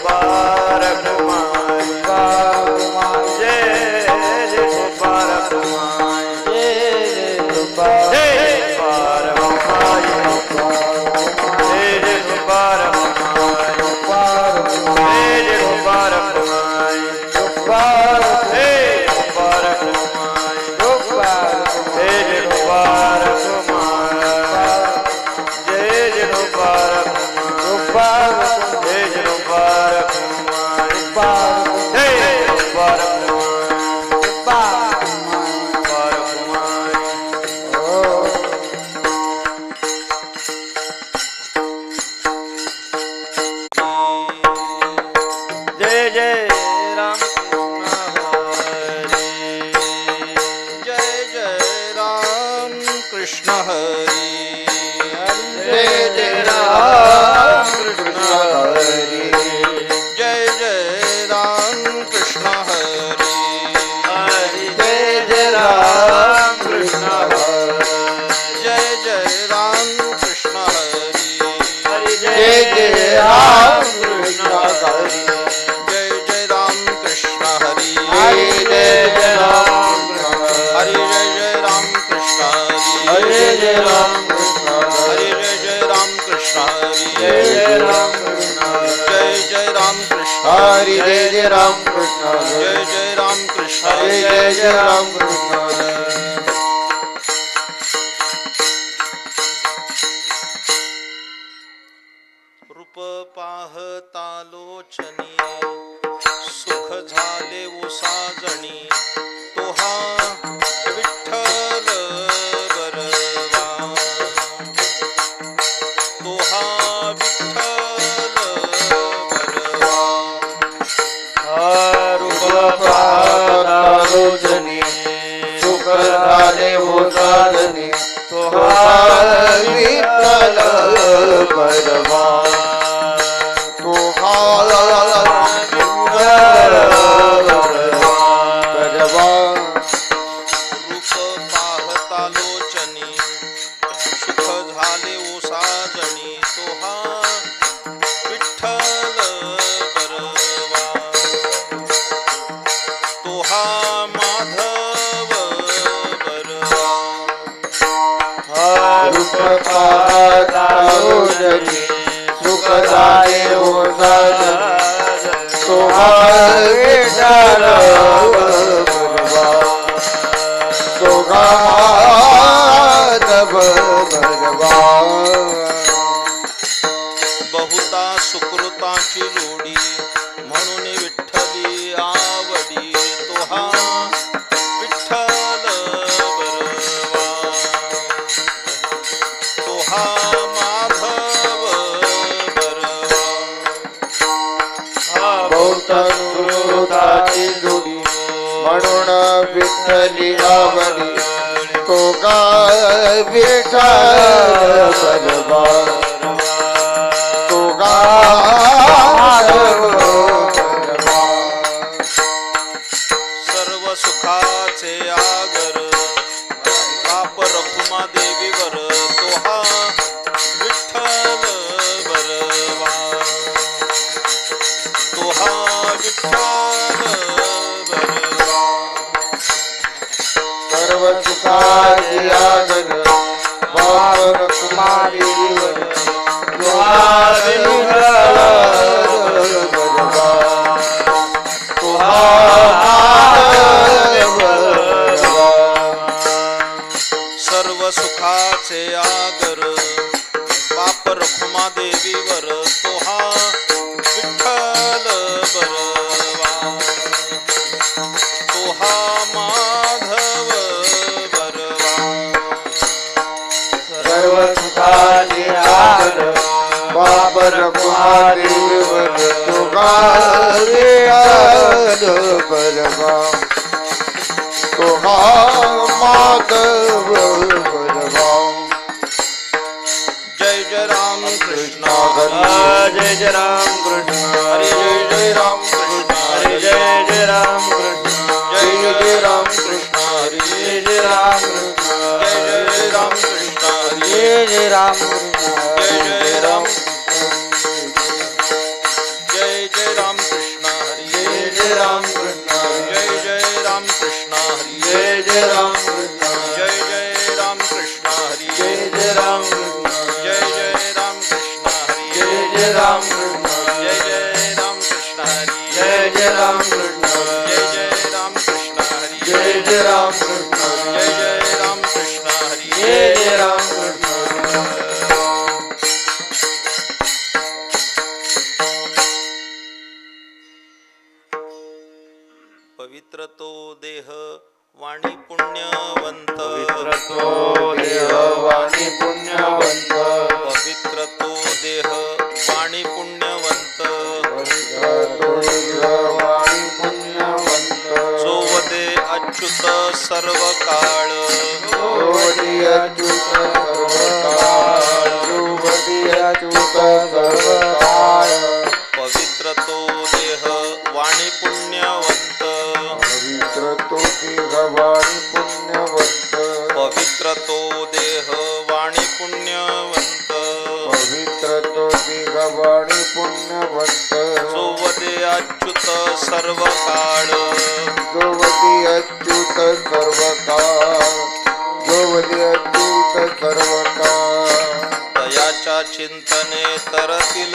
गोपाल कुमार जय जय गोपाल कुमार जय गोपाल कुमार जय जय गोपाल कुमार जय जय गोपाल कुमार गोपाल जय गोपाल कुमार गोपाल जय जय गोपाल कुमार जय जय गोपाल गोपाल जय जय गोपाल कुमार गोपाल जय गोपाल कुमार जय जय राम कृष्ण हरि जय जय राम कृष्ण हरि जय जय राम कृष्ण हरि जय जय राम कृष्ण हरि जय जय राम कृष्ण हरि जय जय राम कृष्ण हरि जय जय राम कृष्ण हरि जय जय राम हरि जय जय राम कृष्ण हरि जय जय राम कृष्ण हरि जय जय राम कृष्ण हरि जय जय राम कृष्ण जय जय राम कृष्ण हरि जय जय राम कृष्ण जय जय राम कृष्ण जय जय राम कृष्ण रूप पाहता लोचनी सुख झाले उसाजणी तोहा विठ्ठल बरवा तोहा विठ्ठल बरवा रूप पाहता लोचनी सुख झाले उसाजणी तोहा विठ्ठल बरवा सुख झाले तोहा विठ्ठल बरवा तोहा माधव बरवा बहुता सुकृताची जोडी म्हणून विठ्ठली आवडी तोहा विठ्ठल बरवा तोहा सुकृताची जोडी म्हणून विठ्ठली आवडी तो का विठ्ठल बरवा तो का सर्व सुखाचे आगर बाप रखुमा देवीवर तोहा विठ्ठल बरवा तोहा सर्व सुखाची आगर बाप कुमारीवर तोहा विठ्ठल बरवा तोहा बरवा सर्व सुखाचे आगर बाप रखुमा देवीवर तोहा विठ्ठल बरवा तोहा माधव बरवा सर्व सुखाची आगर बाप रखुमा देवीवर तोहा विठ्ठल बरवा तोहा माधव बरवा जय जय राम कृष्ण हरि जय जय राम कृष्ण हरि जय जय राम कृष्ण हरि जय जय राम कृष्ण जय जय राम कृष्ण हरि जय जय राम कृष्ण जय जय राम कृष्ण हरि जय जय राम कृष्ण जय जय राम जय जय राम कृष्ण जय जय राम कृष्ण हरी जय जय राम कृष्ण जय जय राम कृष्ण हरी जय जय राम कृष्ण जय जय राम कृष्ण हरी जय जय राम कृष्ण जय जय राम कृष्ण हरी जय जय राम कृष्ण जय जय राम कृष्ण हरी जय जय राम कृष्ण पवित्र तो देह वाणी पुण्यवंत पवित्र तो देह वाणी पुण्यवंत पवित्र तो देह वाणी पुण्यवंत पवित्र तो देह वाणी पुण्यवंत सोवदे अच्युत सर्व काळ सोवदे अच्युत सर्व काळ सोवदे अच्युत सर्व काळ पवित्र तो देह वाणी पुण्यवंत पवित्र तो देह वाणी पुण्यवंत पवित्र तो देह वाणी पुण्यवंत पवित्र तो देह वाणी पुण्यवंत सोवदे अच्युत सर्व काळ सोवदे अच्युत सर्व काळ सोवदे अच्युत सर्व काळ तयाच्या चिंतने तरतील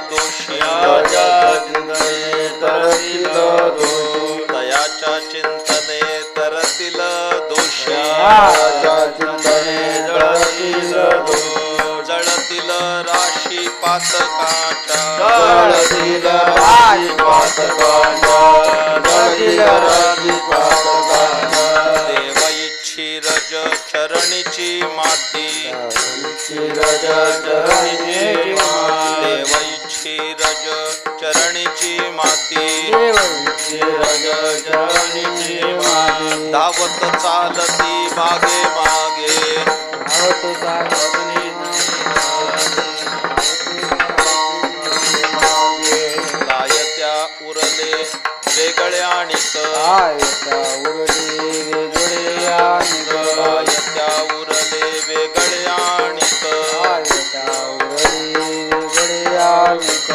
दोषी तयाच्या चिंतने तरतील दोषी तयाच्या चिंतने तरतील दोषी तयाच्या चिंतने तरतील दोषी जळतील राशी पातकाच्या जळतील राशी पातकाच्या जळतील राशी पातकाच्या देव इच्छी रज चरणीची माती रज चरणीची माती देव इच्छी रज चरणीची माती रज चरणीची माती धावत चालती मागे मागे धावत चालती गायत्या उरले वेगळ्या आणिक गायत्या उरले वेगळ्या आणिक गायत्या उरले वेगळ्या आणिक गायत्या उरले वेगळ्या आणिक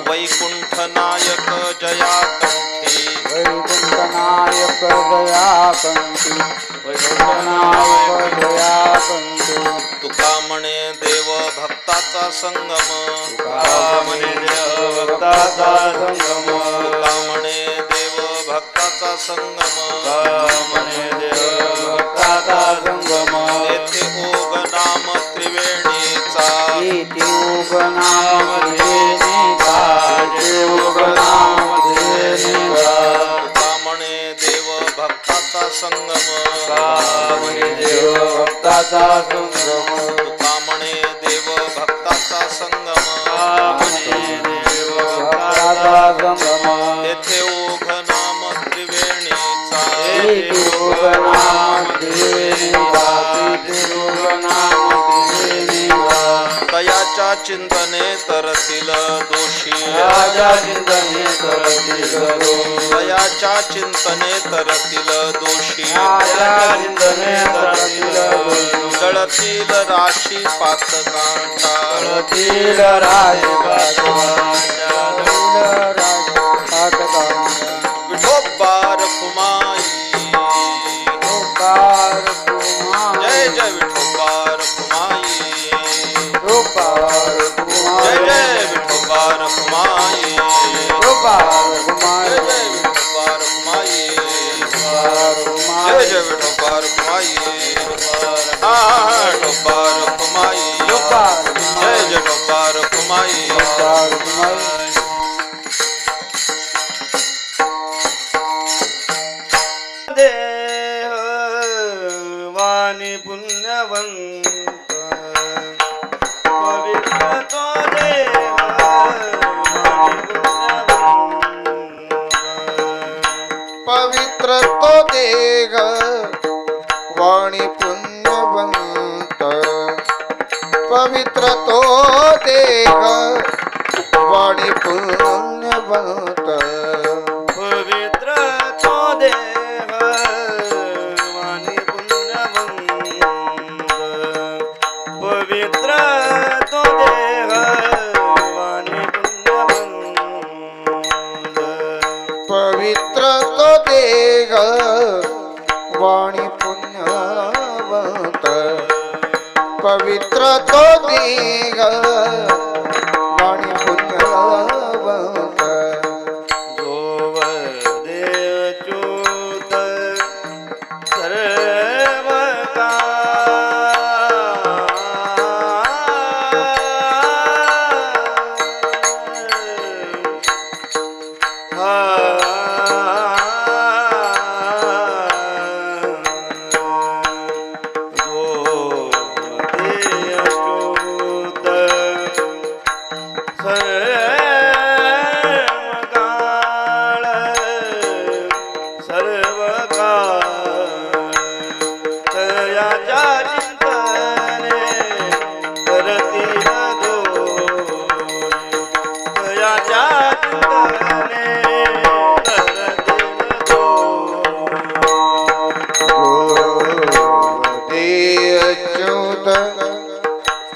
वैकुंठ नायक जया कंठी वैकुंठ नायक जया कंठी वैकुंठ नायक जया कंठी तुका म्हणे देव भक्ताचा संगम तुका म्हणे देव भक्ताचा संगम तुका म्हणे देव भक्ताचा संगम म्हणे देव भक्ताचा संगम येथे ओग नाम त्रिवेणीचा येथे ओग नाम त्रिवेणीचा येथे ओग नाम त्रिवेणीचा तुका म्हणे देव भक्ताचा संगम म्हणे देव भक्ताचा संगम तुका म्हणे देव भक्ताचा संगम म्हणे देव भक्ताचा संगम तेथे ओघ नाम त्रिवेणीचा तेथे ओघ नाम त्रिवेणीचा तेथे ओघ नाम त्रिवेणीचा तयाच्या चिंतने तरतील दोषी तयाच्या चिंतने तरतील दोषी तयाच्या चिंतने तरतील दोषी तयाच्या चिंतने तरतील दोषी जळतील राशी पातकांच्या जळतील राशी पातकांच्या विठोबा रखुमाई जय जय विठोबा रखुमाई जय जय विठोबा रखुमाई जय जय विठोबा रखुमाई जय जय विठोबा रखुमाई विठोबा रखुमाई जय जय विठोबा रखुमाई देह वाणी पुण्यवंत पवित्र तो देह पवित्र तो देह वाणी पुण्यवंत पवित्र तो देह वाणी पुण्यवंत पवित्र तो देह वाणी पुण्यवंत पवित्र तो देह वाणी पुण्यवंत पवित्र तो देह वाणी पुण्य पवित्र तो दिग वाणी पुण्यवंत जोव देवच्युत सर्व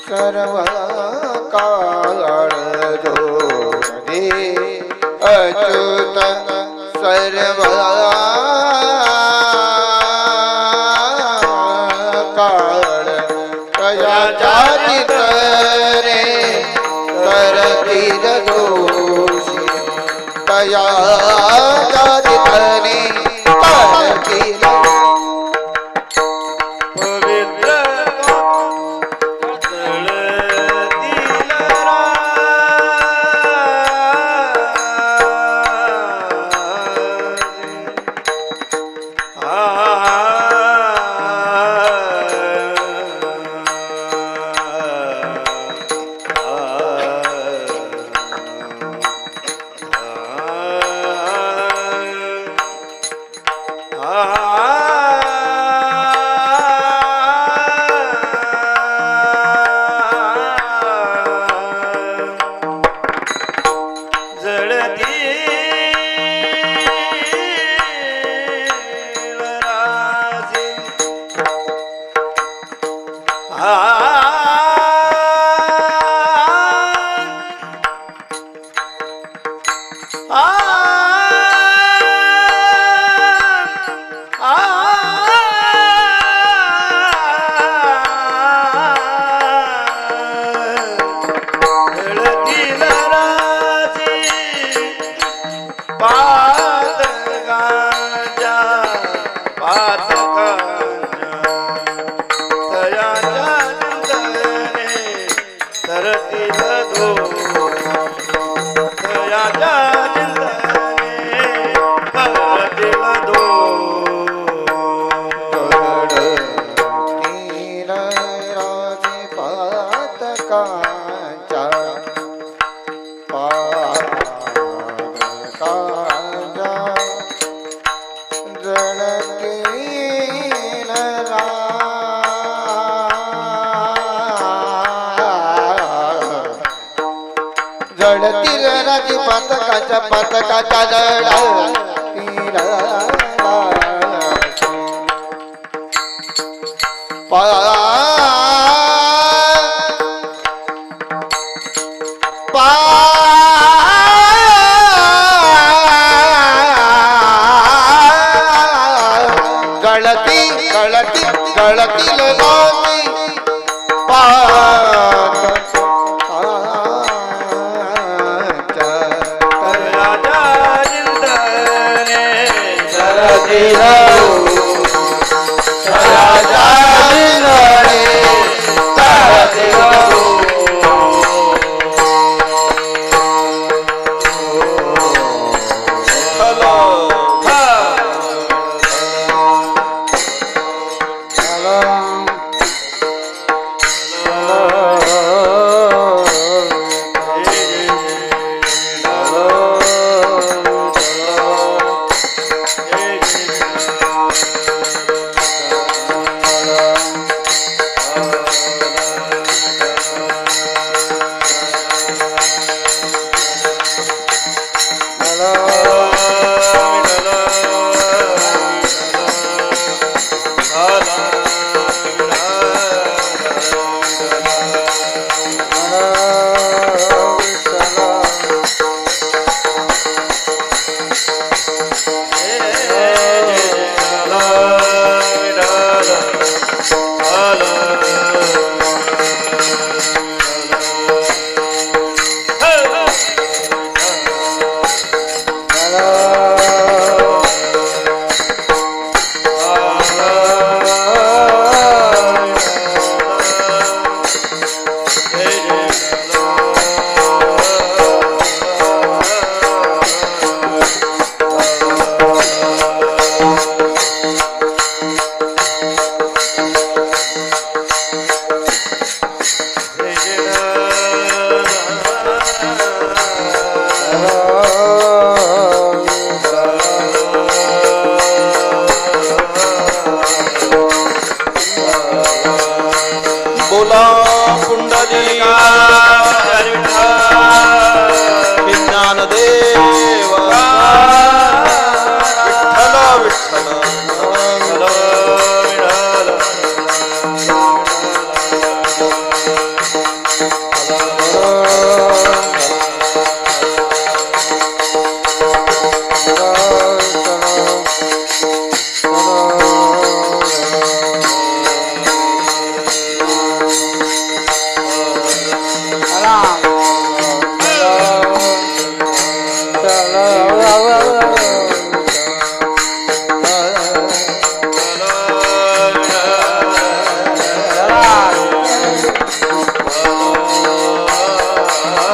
सर्व काळ जो दे अच्युत सर्व काळ तया जातीत रे तरतील दोषी तया जातीत रे तरतील जडतील राजी पातकाच्या पातकाच्या जडा गळती गळती गळतील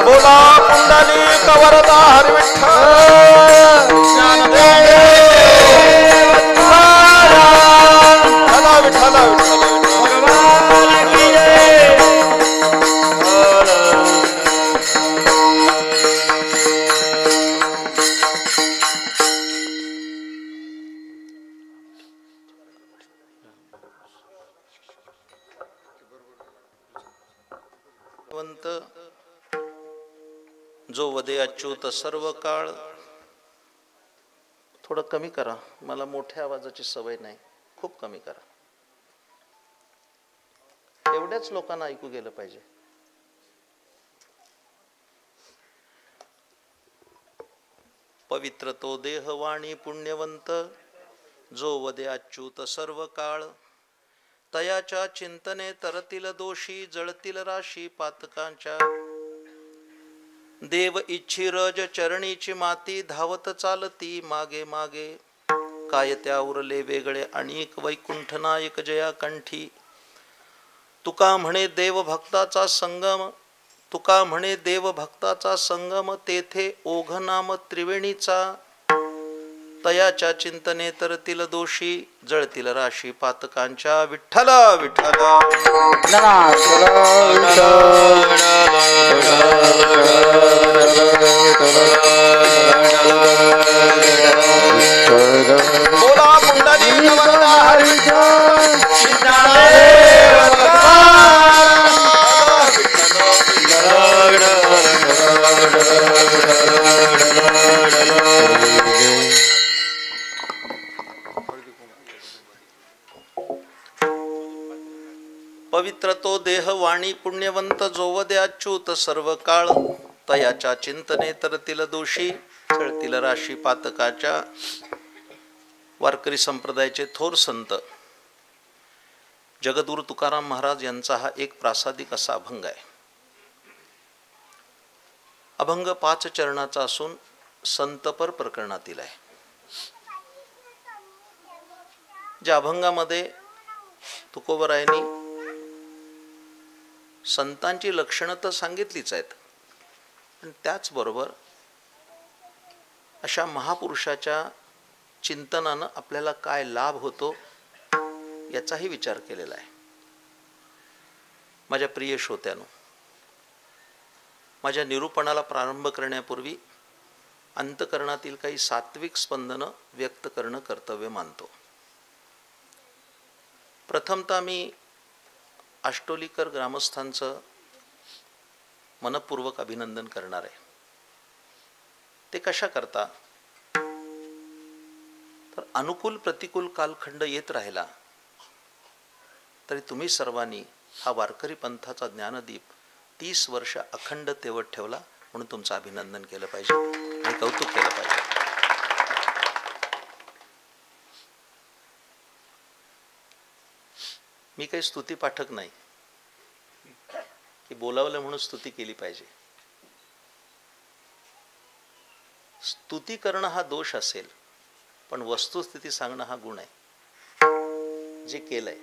बोला पुंडलिक वरदा हरी विठ्ठल विठ्ठल विठ्ठल जो वदे अच्युत सर्व काळ. थोडं कमी करा, मला मोठ्या आवाजाची सवय नाही, खूप कमी करा. एवढ्याच लोकांना ऐकू गेलं पाहिजे. पवित्र तो देह वाणी पुण्यवंत, जो वदे अच्युत सर्व काळ. तयाच्या चिंतने तरतील दोषी, जळतील राशी पातकांच्या. देव इच्छी रज चरणीची माती, धावत चालती मागे मागे. काय त्या उरले वेगळे अनेक, वैकुंठ नायक जया कंठी. तुका म्हणे देव भक्ताचा संगम, तुका म्हणे देव भक्ताचा संगम, तेथे ओघ नाम त्रिवेणीचा. तयाच्या चिंतने तरतील दोषी, जळतील राशी पातकांच्या. विठ्ठल विठ्ठल बोला पुंडलिक वरदा हरी पवित्र तो देह वाणी पुण्यवंत, जो वदे अच्युत सर्व काळ. तयाच्या चिंतने तरतील दोषी, जळतील राशी पातकाच्या. वारकरी संप्रदायाचे थोर संत जगद्गुरु तुकाराम महाराज यांचा हा एक प्रासादिक असा अभंग आहे. अभंग 5 चरणाचा असून संतपर प्रकरणातील आहे. ज्या अभंगामध्ये तुकोबरायांनी संतांची लक्षणं तर सांगितलीच आहेत, पण त्याचबरोबर अशा महापुरुषाच्या चिंतनानं आपल्याला काय लाभ होतो याचाही विचार केलेला आहे. माझ्या प्रिय श्रोत्यांनो, माझ्या निरूपणाला प्रारंभ करण्यापूर्वी अंतकरणातील काही सात्विक स्पंदनं व्यक्त करणं कर्तव्य मानतो. प्रथमतः मी आष्टोलीकर ग्रामस्थांचं मनपूर्वक अभिनंदन करणार आहे. ते कशा करता, तर अनुकूल प्रतिकूल कालखंड येत राहिला तरी तुम्ही सर्वांनी हा वारकरी पंथाचा ज्ञानदीप 30 वर्ष अखंड तेवत ठेवला, म्हणून तुमचं अभिनंदन केलं पाहिजे आणि कौतुक केलं पाहिजे. मी काही स्तुती पाठक नाही की बोलावलं म्हणून स्तुती केली पाहिजे. स्तुती करणं हा दोष असेल, पण वस्तुस्थिती सांगणं हा गुण आहे. जे केलंय,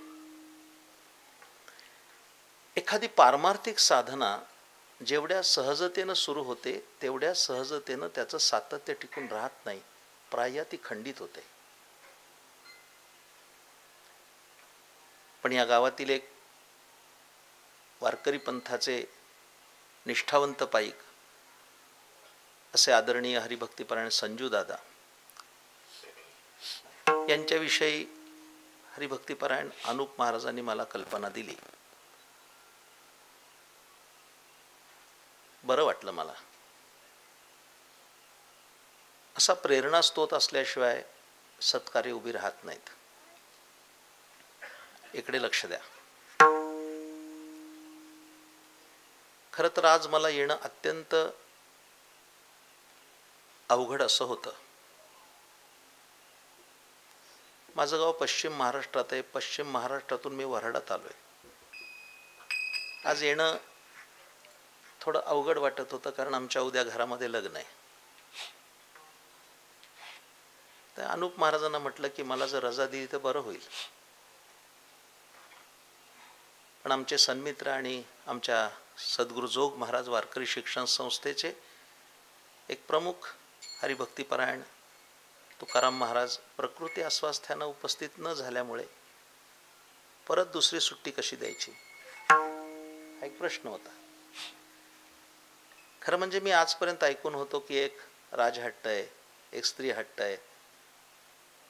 एखादी पारमार्थिक साधना जेवढ्या सहजतेनं सुरू होते तेवढ्या सहजतेनं त्याचं सातत्य टिकून राहत नाही, प्राय ती खंडित होते. पण या गावातील एक वारकरी पंथाचे निष्ठावंत पाईक असे आदरणीय हरिभक्तीपरायण संजू दादा यांच्याविषयी हरिभक्तीपरायण अनुप महाराजांनी मला कल्पना दिली. बरं वाटलं मला. असा प्रेरणा स्त्रोत असल्याशिवाय सत्कार्य उभी राहत नाहीत. इकडे लक्ष द्या. खरं तर आज मला येणं अत्यंत अवघड असं होतं. माझं गाव पश्चिम महाराष्ट्रात आहे. पश्चिम महाराष्ट्रातून मी वऱ्हाडात आलोय. आज येणं थोडं अवघड वाटत होतं, कारण आमच्या उद्या घरामध्ये लग्न आहे. त्या अनुप महाराजांना म्हटलं की मला जर रजा दिली तर बरं होईल. पण आमचे सन्मित्र आणि आमच्या सद्गुरू जोग महाराज वारकरी शिक्षण संस्थेचे एक प्रमुख हरिभक्तीपरायण तुकाराम महाराज प्रकृती अस्वास्थ्यानं उपस्थित न झाल्यामुळे परत दुसरी सुट्टी कशी द्यायची हा एक प्रश्न होता. खरं म्हणजे मी आजपर्यंत ऐकून होतो की एक राजहट्ट आहे, एक स्त्री हट्ट आहे,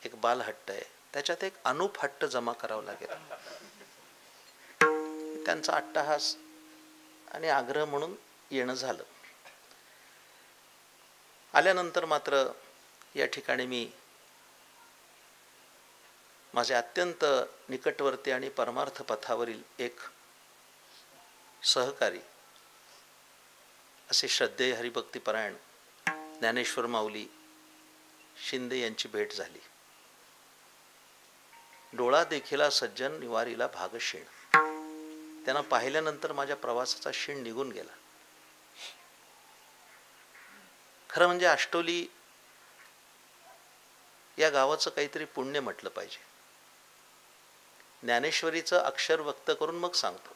एक बालहट्ट आहे, त्याच्यात एक अनुप हट्ट जमा करावा लागेल. त्यांचा अट्टहास आणि आग्रह म्हणून येणं झालं. आल्यानंतर मात्र या ठिकाणी मी माझे अत्यंत निकटवर्ती आणि परमार्थ पथावरील एक सहकारी असे श्रद्धेय हरिभक्तीपरायण ज्ञानेश्वर माऊली शिंदे यांची भेट झाली. डोळा देखिला सज्जन निवारीला भागशीण. त्यांना पाहिल्यानंतर माझ्या प्रवासाचा शीण निघून गेला. खरं म्हणजे आष्टोली या गावाचं काहीतरी पुण्य म्हटलं पाहिजे. ज्ञानेश्वरीचं अक्षर व्यक्त करून मग सांगतो.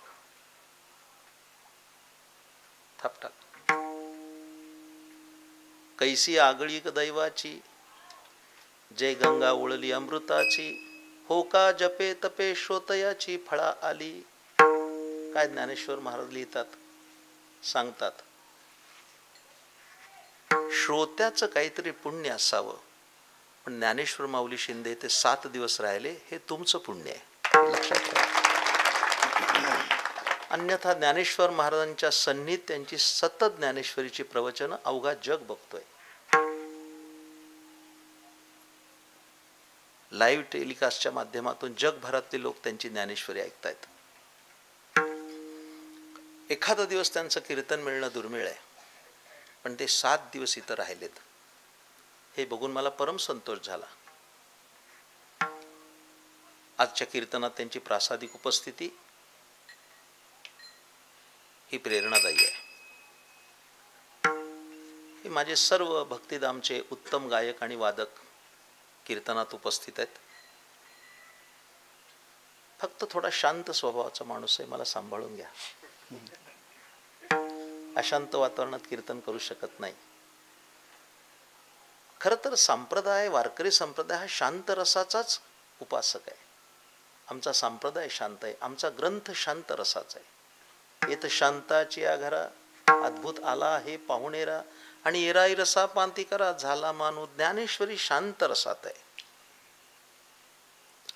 थापटाक. कैसी आगळी दैवाची, जय गंगा उळली अमृताची, हो का जपे तपे श्रोतयाची फळा आली. काय ज्ञानेश्वर महाराज लिहितात, सांगतात. श्रोत्याचं काहीतरी पुण्य असावं, पण ज्ञानेश्वर माऊली शिंदे ते 7 दिवस राहिले हे तुमचं पुण्य आहे, लक्षात ठेवा. अन्यथा ज्ञानेश्वर महाराजांच्या सन्नीत त्यांची सतत ज्ञानेश्वरीची प्रवचनं अवघा जग बघतोय. लाईव्ह टेलिकास्टच्या माध्यमातून जगभरातले लोक त्यांची ज्ञानेश्वरी ऐकतायत. एखादा दिवस त्यांचं कीर्तन मिळणं दुर्मिळ आहे, पण ते 7 दिवस इथं राहिलेत हे बघून मला परम संतोष झाला. आजच्या कीर्तनात त्यांची प्रासादिक उपस्थिती ही प्रेरणादायी आहे. हे माझे सर्व भक्तिधामचे उत्तम गायक आणि वादक कीर्तनात उपस्थित आहेत. फक्त थोडा शांत स्वभावाचा माणूस आहे, मला सांभाळून घ्या. अशांत वातावरणात कीर्तन करू शकत नाही. खरं तर संप्रदाय, वारकरी संप्रदाय हा शांत रसाचाच उपासक आहे. आमचा संप्रदाय शांत आहे, आमचा ग्रंथ शांत रसाचा आहे. येत शांताची या घरा, अद्भुत आला हे पाहुणेरा, आणि येराई रसा पांती करा, झाला मानू. ज्ञानेश्वरी शांत रसात आहे.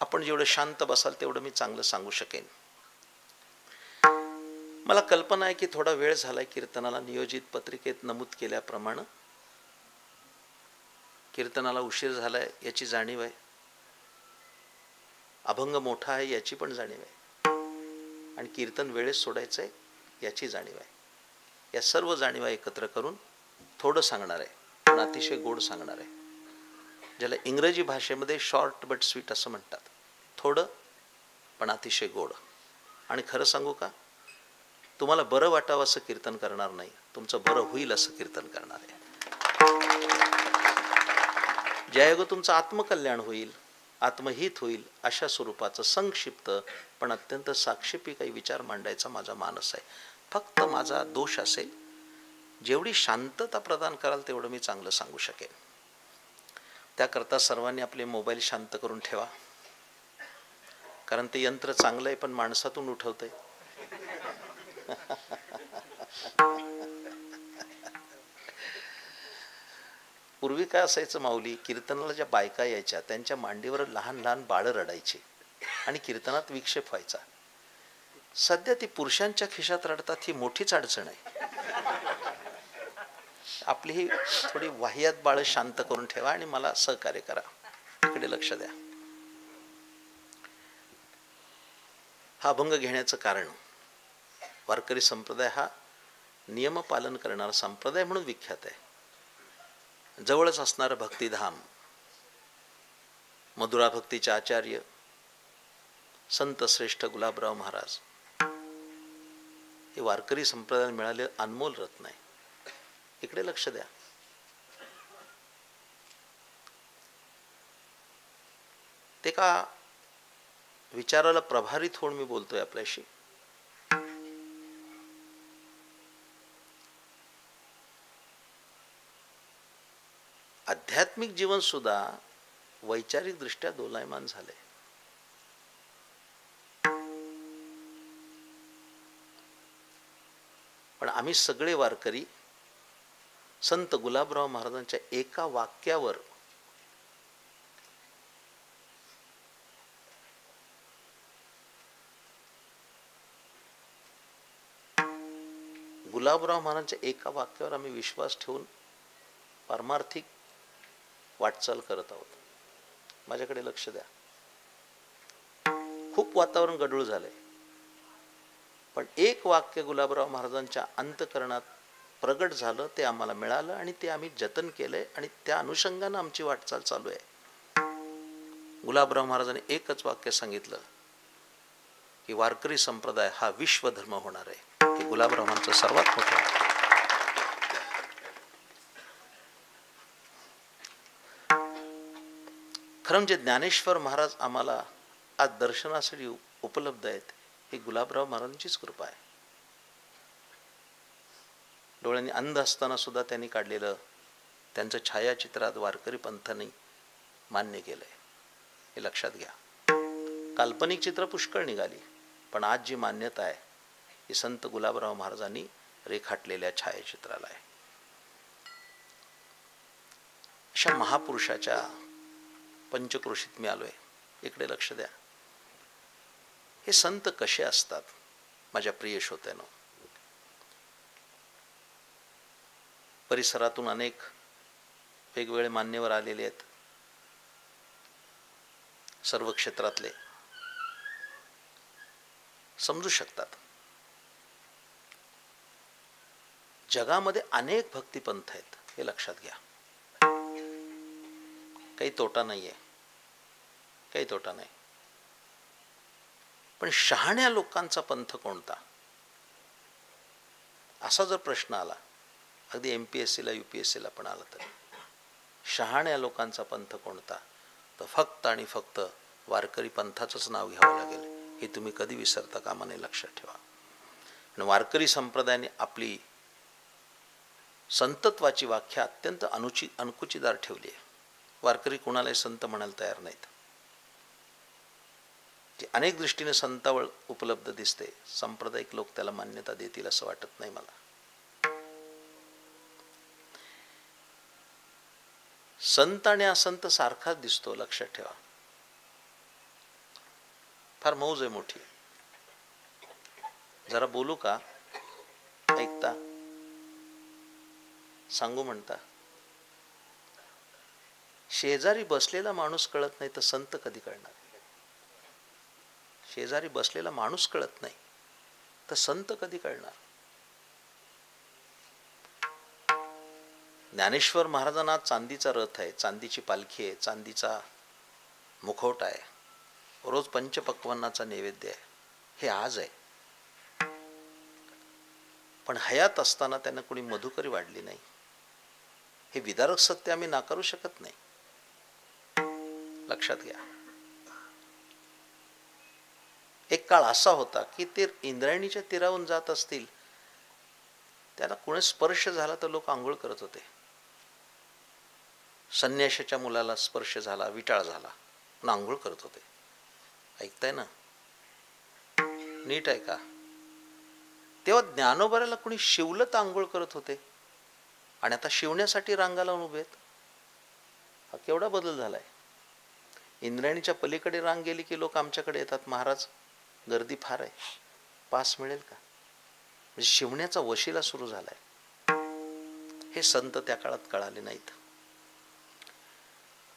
आपण जेवढं शांत बसाल तेवढं मी चांगलं सांगू शकेन. मला कल्पना आहे की थोडा वेळ झालाय कीर्तनाला. नियोजित पत्रिकेत नमूद केल्याप्रमाणे कीर्तनाला उशीर झालाय याची जाणीव आहे. अभंग मोठा आहे याची पण जाणीव आहे, आणि कीर्तन वेळेत सोडायचंय याची जाणीव आहे. या सर्व जाणीवा एकत्र करून थोडं सांगणार आहे, पण अतिशय गोड सांगणार आहे. ज्याला इंग्रजी भाषेमध्ये शॉर्ट बट स्वीट असं म्हणतात. थोडं पण अतिशय गोड. आणि खरं सांगू का, तुम्हाला बरं वाटावं असं कीर्तन करणार नाही, तुमचं बरं होईल असं कीर्तन करणार आहे. ज्यायोगे तुमचं आत्मकल्याण होईल, आत्महित होईल अशा स्वरूपाचं संक्षिप्त पण अत्यंत साक्षेपी काही विचार मांडायचा माझा मानस आहे. फक्त माझा दोष असेल, जेवढी शांतता प्रदान कराल तेवढं मी चांगलं सांगू शकेन. त्याकरता सर्वांनी आपले मोबाईल शांत करून ठेवा, कारण ते यंत्र चांगलं आहे पण माणसातून उठवतंय. पूर्वी काय असायचं माऊली, कीर्तनाला ज्या बायका यायच्या त्यांच्या मांडीवर लहान लहान बाळं रडायची आणि कीर्तनात विक्षेप व्हायचा. सध्या ती पुरुषांच्या खिशात रडतात, ही मोठीच अडचण आहे. आपली ही थोडी वाह्यात बाळं शांत करून ठेवा आणि मला सहकार्य करा. इकडे लक्ष द्या. हा अभंग घेण्याचं कारण, वारकरी संप्रदाय हा नियमपालन करणारा संप्रदाय म्हणून विख्यात आहे. जवळच असणारं भक्तिधाम, मधुरा भक्तीचे आचार्य संत श्रेष्ठ गुलाबराव महाराज हे वारकरी संप्रदायाला मिळाले अनमोल रत्न आहे. इकडे लक्ष द्या. ते का विचाराला प्रभारित होऊन मी बोलतोय आपल्याशी. आध्यात्मिक जीवन सुद्धा वैचारिक दृष्ट्या दोलायमान झाले. पण आम्ही सगळे वारकरी संत गुलाबराव महाराजांच्या एका वाक्यावर गुलाबराव महाराजांच्या एका वाक्यावर आम्ही विश्वास ठेवून पारमार्थिक वाटचाल करत आहोत. माझ्याकडे लक्ष द्या. खूप वातावरण गढूळ झालंय, पण एक वाक्य गुलाबराव महाराजांच्या अंतःकरणात प्रगट झालं, ते आम्हाला मिळालं आणि ते आम्ही जतन केलंय आणि त्या अनुषंगानं आमची वाटचाल चालू आहे. गुलाबराव महाराजांनी एकच वाक्य सांगितलं की वारकरी संप्रदाय हा विश्वधर्म होणार आहे. हे गुलाबराव महाराजांचं सर्वात मोठं. खरं म्हणजे ज्ञानेश्वर महाराज आम्हाला आज दर्शनासाठी उपलब्ध आहेत, ही गुलाबराव महाराजांचीच कृपा आहे. डोळ्यांनी अंध असताना सुद्धा त्यांनी काढलेलं त्यांचं छायाचित्रात वारकरी पंथाने मान्य केलंय, हे लक्षात घ्या. काल्पनिक चित्र पुष्कळ निघाली, पण आज जी मान्यता आहे ही संत गुलाबराव महाराजांनी रेखाटलेल्या छायाचित्राला आहे. अशा महापुरुषाच्या पंचक्रोशीत मी आलोय. इकडे लक्ष द्या. हे संत कसे असतात माझ्या प्रिय श्रोत्यांनो? परिसरातून अनेक वेगवेगळे मान्यवर आलेले आहेत, सर्व क्षेत्रातले, समजू शकतात. जगामध्ये अनेक भक्तिपंथ आहेत, हे लक्षात घ्या. काही तोटा नाहीये, काही तोटा नाही. पण शहाण्या लोकांचा पंथ कोणता, असा जर प्रश्न आला, अगदी MPSCला UPSCला पण आला, तर शहाण्या लोकांचा पंथ कोणता, तर फक्त आणि फक्त वारकरी पंथाचंच नाव घ्यावं लागेल. हे तुम्ही कधी विसरता कामा नये, लक्षात ठेवा. आणि वारकरी संप्रदायाने आपली संतत्वाची व्याख्या अत्यंत अनुकुचीदार ठेवली आहे. वारकरी कुणालाही संत म्हणायला तयार नाहीत. जे अनेक दृष्टीने संतावळ उपलब्ध दिसते, सांप्रदायिक लोक त्याला मान्यता देतील असं वाटत नाही मला. संत आणि असंत सारखाच दिसतो, लक्षात ठेवा. फार मौज आहे मोठी. जरा बोलू का? ऐकता? सांगू म्हणता? शेजारी बसलेला माणूस कळत नाही तर संत कधी कळणार? शेजारी बसलेला माणूस कळत नाही तर संत कधी कळणार? ज्ञानेश्वर महाराजांना चांदीचा रथ आहे, चांदीची पालखी आहे, चांदीचा मुखवटा आहे, रोज पंचपक्वान्नाचा नैवेद्य आहे. हे आज आहे. पण हयात असताना त्यांना कोणी मधुकरी वाढली नाही. हे विदारक सत्य आम्ही नाकारू शकत नाही, लक्षात घ्या. एक काळ असा होता की ते इंद्रायणीच्या तीरावरून जात असतील, त्यांना कोणी स्पर्श झाला तर लोक आंघोळ करत होते. संन्याशाच्या मुलाला स्पर्श झाला, विटाळ झाला, आंघोळ करत होते. ऐकताय ना? नीट आहे का? तेव्हा ज्ञानोबाला कोणी शिवलं तर आंघोळ करत होते, आणि आता शिवण्यासाठी रांगा लावून उभे आहेत. हा केवढा बदल झालाय. इंद्रायणीच्या पलीकडे रांग गेली की लोक आमच्याकडे येतात, महाराज गर्दी फार आहे, पास मिळेल का? म्हणजे शिवण्याचा वशिला सुरू झालाय. हे संत त्या काळात कळाले नाहीत.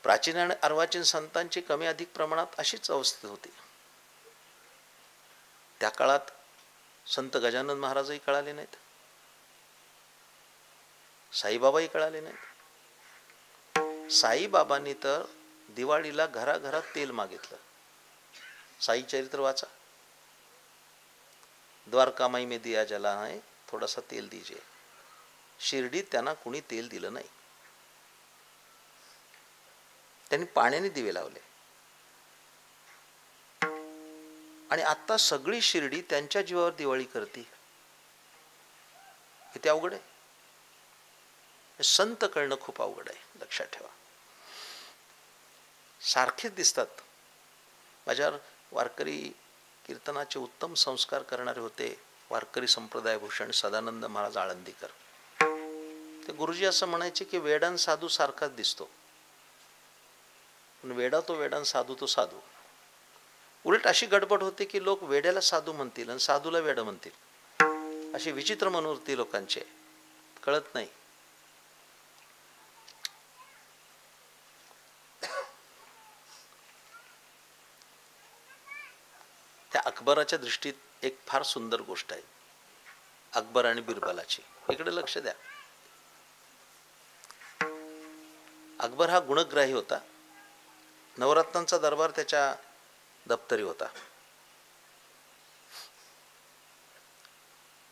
प्राचीन आणि अर्वाचीन संतांची कमी अधिक प्रमाणात अशीच अवस्था होती. त्या काळात संत गजानन महाराजही कळाले नाहीत, साईबाबाही कळाले नाहीत. साईबाबांनी तर दिवाळीला घराघरात तेल मागितलं. साई चरित्र वाचा. द्वारकामाई में दिया जला है, थोडासा तेल दीजिए. शिर्डीत त्यांना कुणी तेल दिलं नाही. त्यांनी पाण्याने दिवे लावले. आणि आता सगळी शिर्डी त्यांच्या जीवावर दिवाळी करते. किती अवघड आहे. संत कळणं खूप अवघड आहे, लक्षात ठेवा. सारखेच दिसतात. माझ्यावर वारकरी कीर्तनाचे उत्तम संस्कार करणारे होते वारकरी संप्रदायभूषण सदानंद महाराज आळंदीकर. ते गुरुजी असं म्हणायचे की वेडान साधू सारखाच दिसतो, पण वेडा तो वेडान साधू तो साधू. उलट अशी गडबड होते की लोक वेड्याला साधू म्हणतील आणि साधूला वेडा म्हणतील. अशी विचित्र मनोवृत्ती लोकांची, कळत नाही. त्या अकबराच्या दृष्टीत एक फार सुंदर गोष्ट आहे, अकबर आणि बिरबलाची. इकडे लक्ष द्या. अकबर हा गुणग्राही होता. नवरत्नांचा दरबार त्याच्या दप्तरी होता.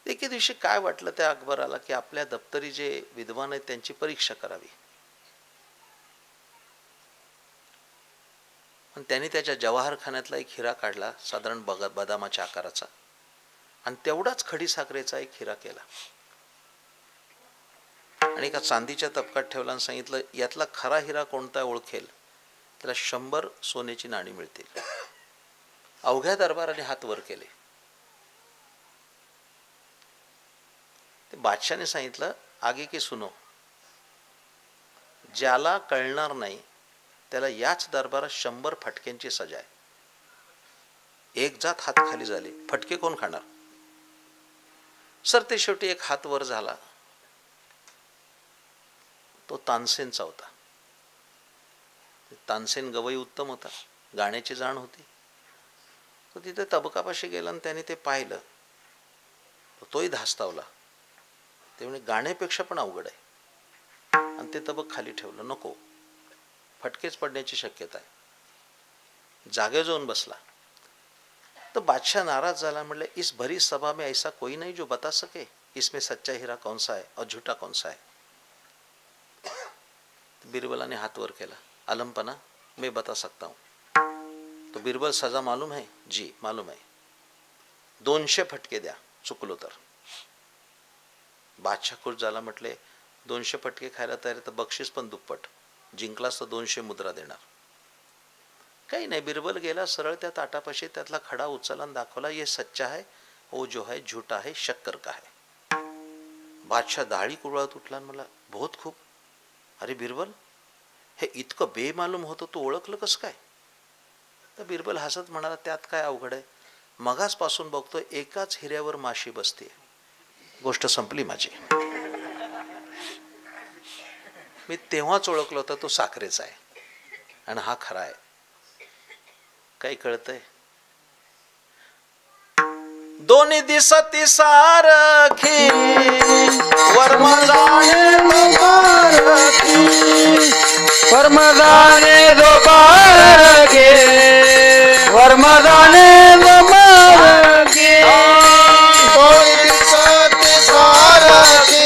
एके दिवशी काय वाटलं त्या अकबराला की आपल्या दप्तरी जे विद्वान आहेत त्यांची परीक्षा करावी. पण त्यांनी त्याच्या जवाहरखान्यातला एक हिरा काढला, साधारण बदामाच्या आकाराचा, आणि तेवढाच खडी साखरेचा एक हिरा केला आणि एका चांदीच्या तपकात ठेवला आणि सांगितलं, यातला खरा हिरा कोणता ओळखेल त्याला 100 सोन्याची नाणी मिळतील. अवघ्या दरबाराने हात वर केले. ते बादशाने सांगितलं, आगे की सुनो, ज्याला कळणार नाही त्याला याच दरबारात 100 फटक्यांची सजा आहे. एक जात हात खाली झाले. फटके कोण खाणार? सर ते शेवटी एक हात वर झाला. तो तानसेनचा होता. तानसेन गवई उत्तम होता, गाण्याची जाण होती. तो तिथे तबकापाशी गेला आणि त्याने ते पाहिलं. तोही धास्तावला. ते म्हणजे गाण्यापेक्षा पण अवघड आहे, आणि ते तबक खाली ठेवलं. नको, फटकेच पडण्याची शक्यता आहे. जागेवर जाऊन बसला. तो बादशाह नाराज झाला. म्हणले, इस भरी सभा में ऐसा कोई नहीं जो बता सके इसमें सच्चा हीरा कौन सा है और झूठा कौन सा है. बिरबलाने हाथ वर केला. आलमपना, मैं बता सकता हूँ. तो बिरबल, सजा मालूम है? जी मालूम है. 200 फटके द्या चुकलो तर. बादशाह खुश झाला. म्हटले, 200 फटके खायला तयार तर बक्षीस पण दुप्पट. जिंकलास तर 200 मुद्रा देणार. काही नाही. बिरबल गेला सरळ त्या ताटापाशी, त्यातला खडा उचलला आणि दाखवला, ये सच्चा है, वो जो है झूठा है, शक्कर का है. बादशाह दाढी कुरळत उठला आणि मला, बहुत खूप. अरे बिरबल, हे इतकं बेमालूम होतं, तू ओळखलं कसं काय? तर बिरबल हसत म्हणाला, त्यात काय अवघड आहे, मगासपासून बघतो एकाच हिऱ्यावर माशी बसते. गोष्ट संपली माझी. मी तेव्हाच ओळखलं होतं तो साखरेचा आहे आणि हा खरा आहे. काही कळतंय? दोन्ही दिसती सारखी वर्म जाणे पारखी, वर्म जाणे दो पारखी, वर्म जाणे दो पारखी. दोन्ही दिसती सारखी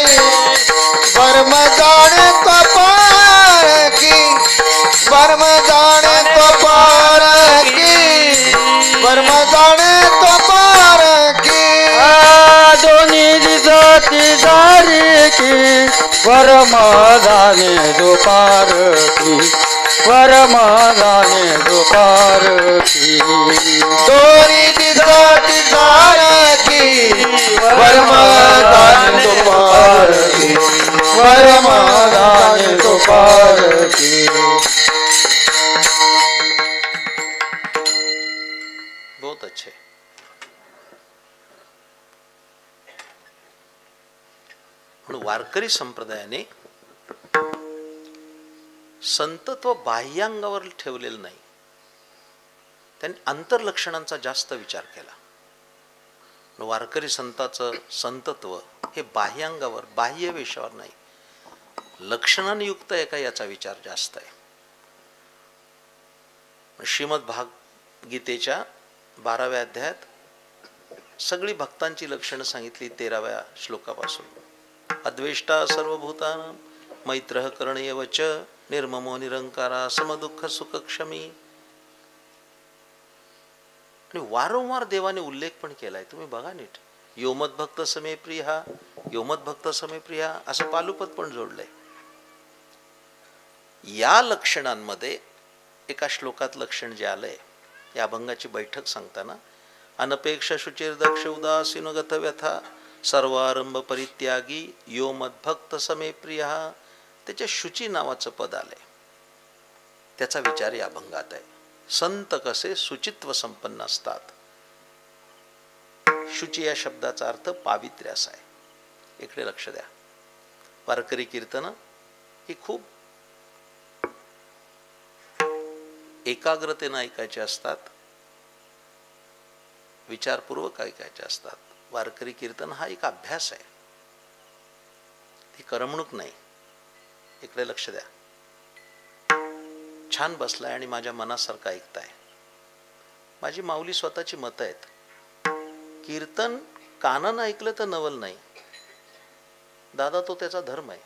वर्म जाणे पारखी, वर्म जाणे पारखी, वर्म जाणे पारखी. दोन्ही दिसती सारखी वर्म जाणे दो पारखी, वर्म जाणे दो पारखी. दोन्ही दिसती सारखी वर्म जाणे पारखी, वर्म जाणे पारखी. बहुत अच्छे. म्हणून वारकरी संप्रदायाने संतत्व बाह्यांगावर ठेवलेलं नाही. त्यांनी अंतर्लक्षणांचा जास्त विचार केला. वारकरी संताचं संतत्व हे बाह्यांगावर, बाह्य वेशावर नाही, लक्षणाने युक्त आहे का याचा विचार जास्त आहे. श्रीमद भागवगीतेच्या 12व्या अध्यायात सगळी भक्तांची लक्षणं सांगितली 13व्या श्लोकापासून. अद्वेष्टा सर्वभूतानां, मैत्रः करणीय च, निर्ममो निरंकारा, समदुःख सुखक्षमी. आणि वारंवार देवाने उल्लेख पण केलाय, तुम्ही बघा नीट. योमद भक्त समे प्रिया, योमद भक्त समे प्रिया असं पालुपद पण जोडलंय. या लक्षणांमध्ये एका श्लोकात लक्षण जे आलंय, या अभंगाची बैठक सांगताना, अनपेक्ष शुचिर दक्ष उदासीन गत व्यथा सर्वारंभ परित्यागी यो मद्भक्त समे प्रिया, त्याच्या शुची नावाचं पद आलंय. त्याचा विचार या अभंगात आहे. संत कसे शुचित्व संपन्न असतात. शुची या शब्दाचा अर्थ पावित्र्य असा आहे. इकडे लक्ष द्या. वारकरी कीर्तनं ही खूप एकाग्रतेनं ऐकायचे असतात, विचारपूर्वक ऐकायचे असतात. वारकरी कीर्तन हा एक अभ्यास आहे, ती करमणूक नाही. इकडे लक्ष द्या. छान बसलाय आणि माझ्या मनासारखं ऐकताय. माझी माऊली स्वतःची मतं आहेत. कीर्तन कानानं ऐकलं तर नवल नाही दादा, तो त्याचा धर्म आहे.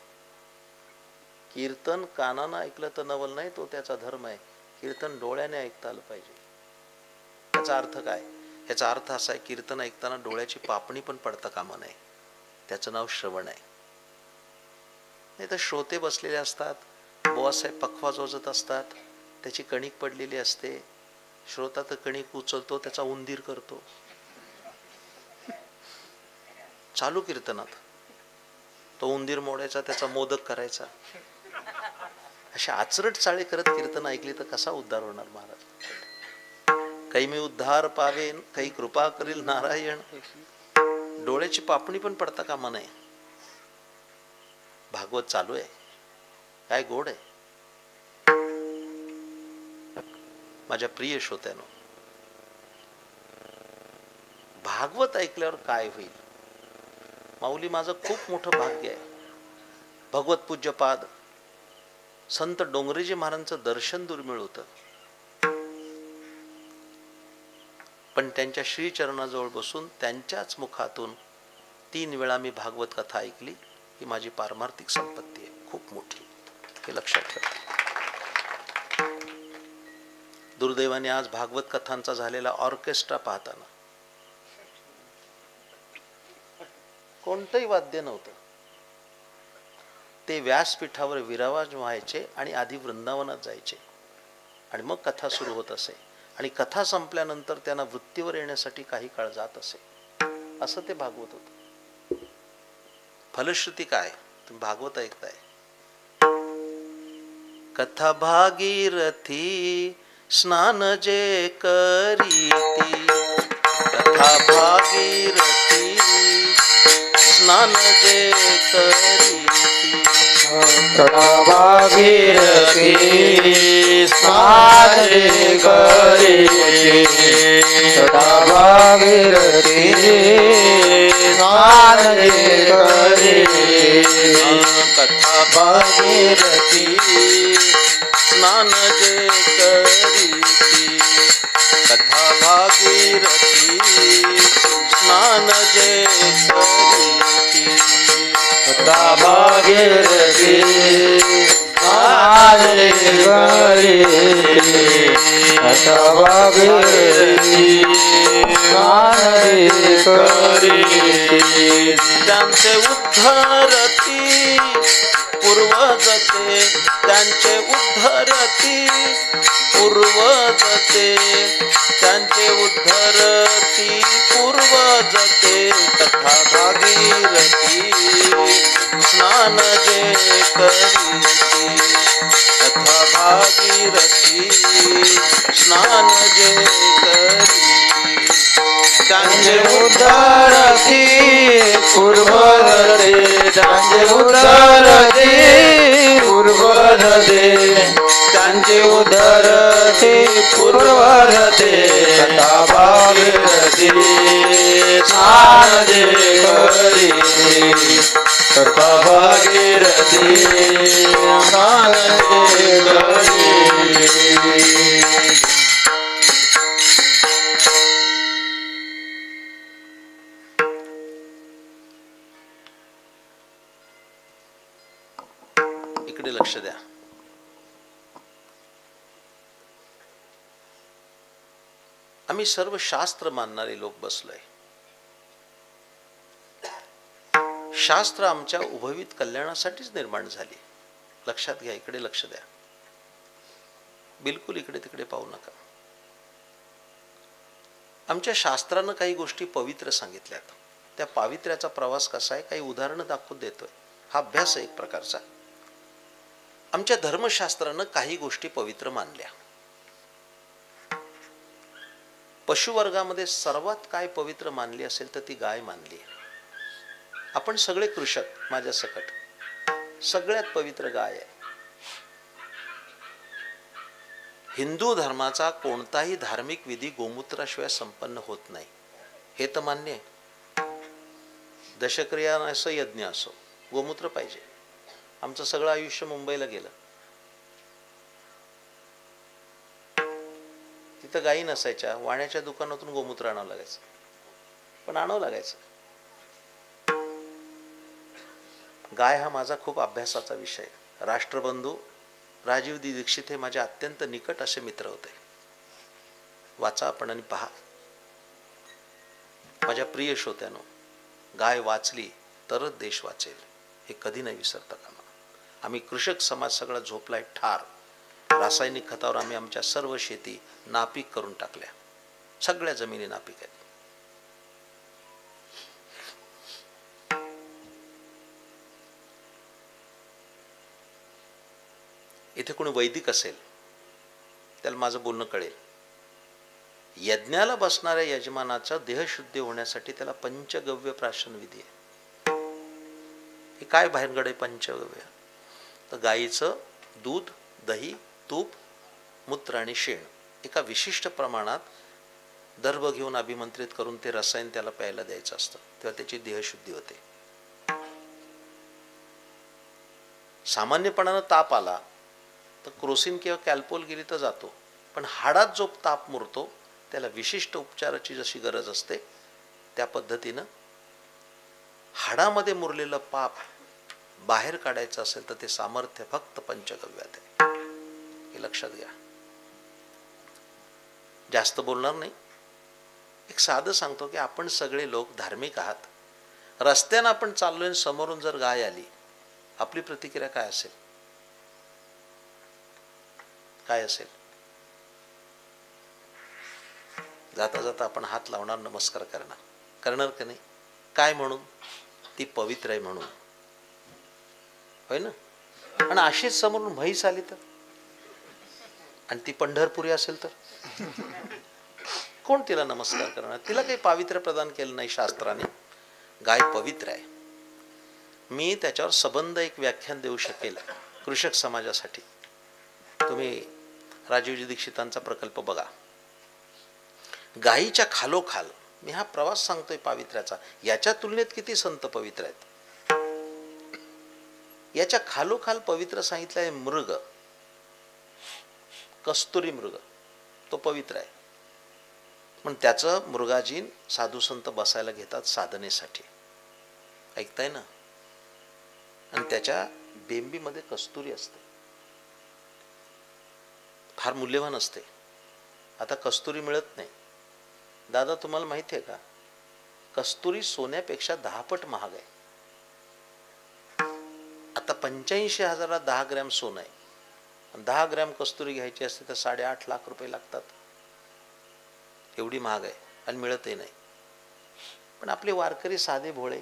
कीर्तन कानानं ऐकलं तर नवल नाही, तो त्याचा धर्म आहे. कीर्तन डोळ्याने ऐकता आलं पाहिजे. याचा अर्थ काय? याचा अर्थ असा आहे, कीर्तन ऐकताना डोळ्याची पापणी पण पडता कामा नये. त्याचं नाव श्रवण आहे. नाही तर श्रोते बसलेले असतात, बुवासाहेब पखवा जोजत असतात, त्याची कणिक पडलेली असते. श्रोता तर कणिक उचलतो, त्याचा उंदीर करतो. चालू कीर्तनात तो उंदीर मोडायचा, त्याचा मोदक करायचा. अशा आचरट चाळे करत कीर्तन ऐकली तर कसा उद्धार होणार महाराज? काही मी उद्धार पावेन, काही कृपा करील नारायण. डोळ्याची पापणी पण पडता कामा नये. भागवत चालू आहे, काय गोड आहे. माझ्या प्रिय श्रोत्यानो, भागवत ऐकल्यावर काय होईल? माऊली माझं खूप मोठं भाग्य आहे. भगवत पूज्यपाद संत डोंगरेजी महाराजांचं दर्शन दुर्मिळ होतं, पण त्यांच्या श्रीचरणाजवळ बसून त्यांच्याच मुखातून 3 वेळा मी भागवत कथा ऐकली. ही माझी पारमार्थिक संपत्ती आहे, खूप मोठी. हे लक्षात ठेवा. दुर्दैवाने आज भागवत कथांचा झालेला ऑर्केस्ट्रा पाहताना कोणतंही वाद्य नव्हतं. ते व्यासपीठावर विराजमान व्हायचे आणि आधी वृंदावनात जायचे आणि मग कथा सुरू होत असे. आणि कथा संपल्यानंतर त्यांना वृत्तीवर येण्यासाठी काही काळ जात असे. असं ते भागवत होतं. फलश्रुती काय? तुम्ही भागवत ऐकताय. कथा भागीरथी स्नान जे करीती, कथा भागीरथी स्नान जे करीती, कथा भागीरथी स्नान जे करीती, कथा भागीरथी स्नान जे करीती, कथा भागीरथी स्नान जे करीती, कथा भागीरथी स्नान जे करीती, कथा भागीरथी स्नान जे करीती, कथा भागीरथी स्नान जे करीती, त्यांचे उद्धरती पूर्वजते, त्यांचे उद्धरती पूर्वजते, त्यांचे उद्धरती पूर्वजते, कथा भागीरथी स्नान जे करीती, कथा भागीरथी स्नान जे करीती, त्यांचे उद्धरती पूर्वजते, त्यांचे उद्धरती पूर्वजते, त्यांचे उद्धरती पूर्वजते, कथा भागीरथी स्नान जे करीती, कथा भागीरथी स्नान जे करीती. इकडे लक्ष द्या. आम्ही सर्व शास्त्र मानणारे लोक बसलोय. शास्त्र आमच्या उभवीत कल्याणासाठीच निर्माण झाली. लक्षात घ्या, इकडे लक्ष द्या, बिलकुल इकडे तिकडे पाहू नका. आमच्या शास्त्रानं काही गोष्टी पवित्र सांगितल्यात. त्या पावित्र्याचा प्रवास कसा आहे काही उदाहरणं दाखवून देतोय. हा अभ्यास आहे एक प्रकारचा. आमच्या धर्मशास्त्रानं काही गोष्टी पवित्र मानल्या. पशुवर्गामध्ये सर्वात काय पवित्र मानली असेल तर ती गाय मानली. आपण सगळे कृषक, माझ्या सकट, सगळ्यात पवित्र गाय आहे. हिंदू धर्माचा कोणताही धार्मिक विधी गोमूत्राशिवाय संपन्न होत नाही, हे तर मान्य आहे. दशक्रिया असो, यज्ञ असो, गोमूत्र पाहिजे. आमचं सगळं आयुष्य मुंबईला गेलं, तिथं गायी नसायच्या. वाण्याच्या दुकानातून गोमूत्र आणावं लागायचं, पण आणावं लागायचं. गाय हा माझा खूप अभ्यासाचा विषय. राष्ट्रबंधू राजीव दीक्षित हे माझे अत्यंत निकट असे मित्र होते. वाचा आपण आणि पहा. माझ्या प्रिय श्रोत्यानो, गाय वाचली तरच देश वाचेल, हे कधी नाही विसरता कामा. आम्ही कृषक समाज सगळा झोपलाय ठार. रासायनिक खतावर आम्ही आमच्या सर्व शेती नापीक करून टाकल्या. सगळ्या जमिनी नापीक आहेत. इथे कोणी वैदिक असेल त्याला माझं बोलणं कळेल. यज्ञाला बसणाऱ्या यजमानाचा देहशुद्धी होण्यासाठी त्याला पंचगव्य प्राशन विधी आहे. हे काय भानगड आहे पंचगव्य? तर गाईचं दूध, दही, तूप, मूत्र आणि शेण एका विशिष्ट प्रमाणात दर्भ घेऊन अभिमंत्रित करून ते रसायन त्याला प्यायला द्यायचं असतं, तेव्हा त्याची देहशुद्धी होते. सामान्यपणानं ताप आला तर क्रोसिन किंवा कॅल्पोल गेली तर जातो, पण हाडात जो ताप मुरतो त्याला विशिष्ट उपचाराची जशी गरज असते त्या पद्धतीनं हाडामध्ये मुरलेलं पाप बाहेर काढायचं असेल तर ते सामर्थ्य फक्त पंचगव्यात आहे. हे लक्षात घ्या. जास्त बोलणार नाही. एक साधं सांगतो की आपण सगळे लोक धार्मिक आहात. रस्त्यानं आपण चाललोय, समोरून जर गाय आली, आपली प्रतिक्रिया काय असेल? काय असेल? जाता जाता आपण हात लावणार, नमस्कार करणार का नाही? काय म्हणून? ती पवित्र आहे म्हणून, होय ना? आणि अशीच समोरून म्हैस आली तर, आणि ती पंढरपुरी असेल तर कोण तिला नमस्कार करणार? तिला काही पावित्र्य प्रदान केलं नाही शास्त्राने. गाय पवित्र आहे. मी त्याच्यावर सबंध एक व्याख्यान देऊ शकेल कृषक समाजासाठी. तुम्ही राजीवजी दीक्षितांचा प्रकल्प बघा. गायीच्या खालोखाल मी हा प्रवास सांगतोय पावित्र्याचा. याच्या तुलनेत किती संत पवित्र आहेत. याच्या खालोखाल पवित्र सांगितलं आहे मृग, कस्तुरी मृग, तो पवित्र आहे. पण त्याचं मृगाजीन साधू संत बसायला घेतात साधनेसाठी, ऐकताय ना? आणि त्याच्या बेंबीमध्ये कस्तुरी असते, फार मूल्यवान असते. आता कस्तुरी मिळत नाही. दादा तुम्हाला माहिती आहे का, कस्तुरी सोन्यापेक्षा 10 पट महाग आहे. आता 85,000 10 ग्रॅम सोनं आहे. 10 ग्रॅम कस्तुरी घ्यायची असते तर 8.5 लाख रुपये लागतात. एवढी महाग आहे आणि मिळतही नाही. पण आपले वारकरी साधे भोळे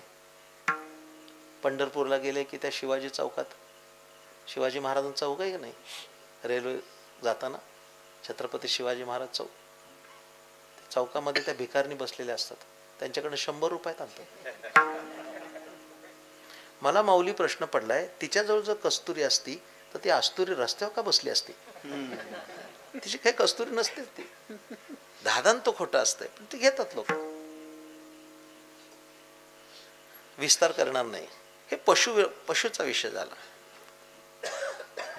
पंढरपूरला गेले की त्या शिवाजी चौकात, शिवाजी महाराजांचा चौक आहे की नाही, रेल्वे जाताना छत्रपती शिवाजी महाराज चौक, चौकामध्ये त्या भिकारणी बसलेल्या असतात. त्यांच्याकडनं 100 रुपयात आणतात. मला माऊली प्रश्न पडलाय, तिच्याजवळ जर कस्तुरी असती तर ती आस्तुरी रस्त्यावर का बसली असती? तिची काही कस्तुरी नसते. ती दादान तो खोटा असतंय, पण ते घेतात लोक. विस्तार करणार नाही. हे पशुचा विषय झाला.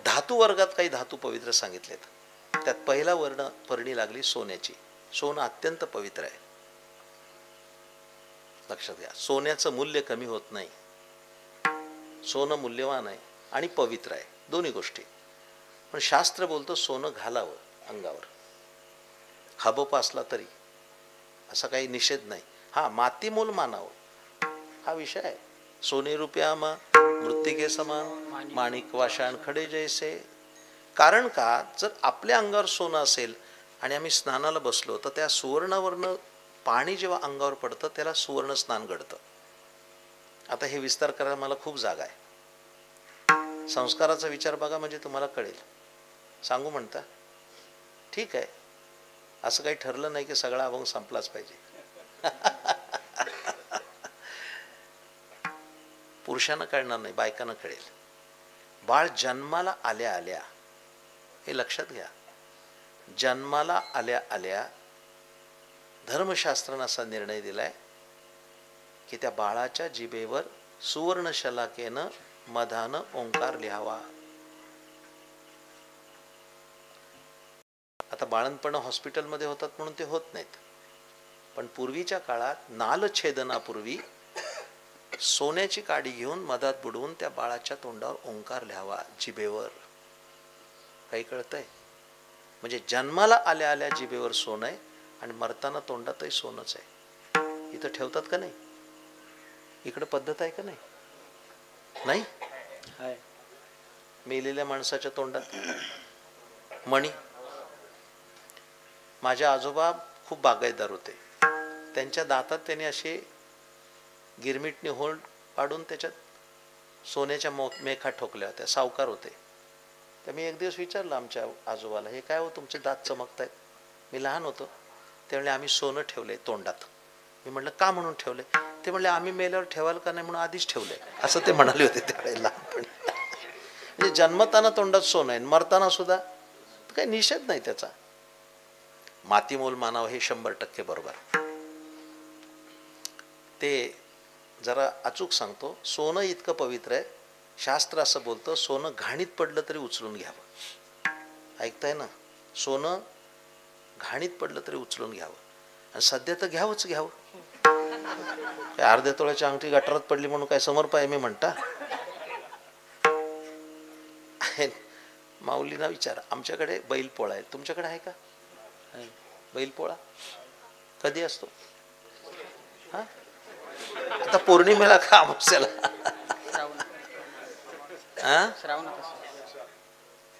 धातू वर्गात काही धातू पवित्र सांगितलेत. त्यात पहिला पर्णी लागली सोन्याची. सोनं अत्यंत पवित्र आहे, लक्षात घ्या. सोन्याचं मूल्य कमी होत नाही. सोनं मूल्यवान आहे आणि पवित्र आहे, दोन्ही गोष्टी. पण शास्त्र बोलतो सोनं घालावं अंगावर, हबोपा असला तरी. असा काही निषेध नाही. हा, मातीमोल मानावं हा विषय आहे. सोने रुपया मृत्तिके समान, माणिक वाषाण खडे जैसे. कारण का, जर आपल्या अंगावर सोनं असेल आणि आम्ही स्नानाला बसलो तर त्या सुवर्णावरनं पाणी जेव्हा अंगावर पडतं त्याला सुवर्ण स्नान घडतं. आता हे विस्तार करायला मला खूप जागा आहे. संस्काराचा विचार बघा म्हणजे तुम्हाला कळेल. सांगू म्हणता? ठीक आहे. असं काही ठरलं नाही की सगळा अभंग संपलाच पाहिजे. पुरुषांना कळणार नाही, बायकांना कळेल. बाळ जन्माला आल्या आल्या, हे लक्षात घ्या, जन्माला आल्या आल्या धर्मशास्त्रानं असा निर्णय दिलाय की त्या बाळाच्या जिभेवर सुवर्ण शलाकेनं मधानं ओंकार लिहावा. आता बाळंतपण हॉस्पिटलमध्ये होतात म्हणून ते होत नाहीत, पण पूर्वीच्या काळात नालछेदनापूर्वी सोन्याची काडी घेऊन मधात बुडवून त्या बाळाच्या तोंडावर ओंकार लिहावा जिभेवर. काही कळतंय? म्हणजे जन्माला आल्या आल्या जिभेवर सोनं आहे आणि मरताना तोंडातही सोनंच आहे. इथं ठेवतात का नाही? इकडं पद्धत आहे का नाही? नाही. मेलेल्या माणसाच्या तोंडात मणी. माझे आजोबा खूप बागायतदार होते. त्यांच्या दातात त्यांनी असे गिरमिटने होल पाडून त्याच्यात सोन्याच्या मेखा ठोकल्या होत्या. सावकार होते. तर मी एक दिवस विचारलं आमच्या आजोबाला, हे काय हो तुमचे दात चमकतायत? मी लहान होतो. ते म्हणले आम्ही सोनं ठेवलंय तोंडात. मी म्हटलं का म्हणून ठेवले? ते म्हणले आम्ही मेल्यावर ठेवाल का नाही म्हणून आधीच ठेवलंय, असं ते म्हणाले होते त्यावेळेला. म्हणजे जन्मताना तोंडात सोनं आहे, मरताना सुद्धा काही निषेध नाही त्याचा. मातीमोल मानावं हे 100% बरोबर. ते जरा अचूक सांगतो. सोनं इतकं पवित्र आहे, शास्त्र असं बोलतं सोनं घाणीत पडलं तरी उचलून घ्यावं. ऐकताय ना? सोनं घाणीत पडलं तरी उचलून घ्यावं. आणि सध्या तर घ्यावंच घ्यावं. काय अर्ध्या तोळ्याची अंगठी गटारात पडली म्हणून काय समर्प आहे मी म्हणता? माऊलींना विचारा, आमच्याकडे बैलपोळा आहे, तुमच्याकडे आहे का बैलपोळा? कधी असतो? हा, आता पौर्णिमेला का अमावस्याला?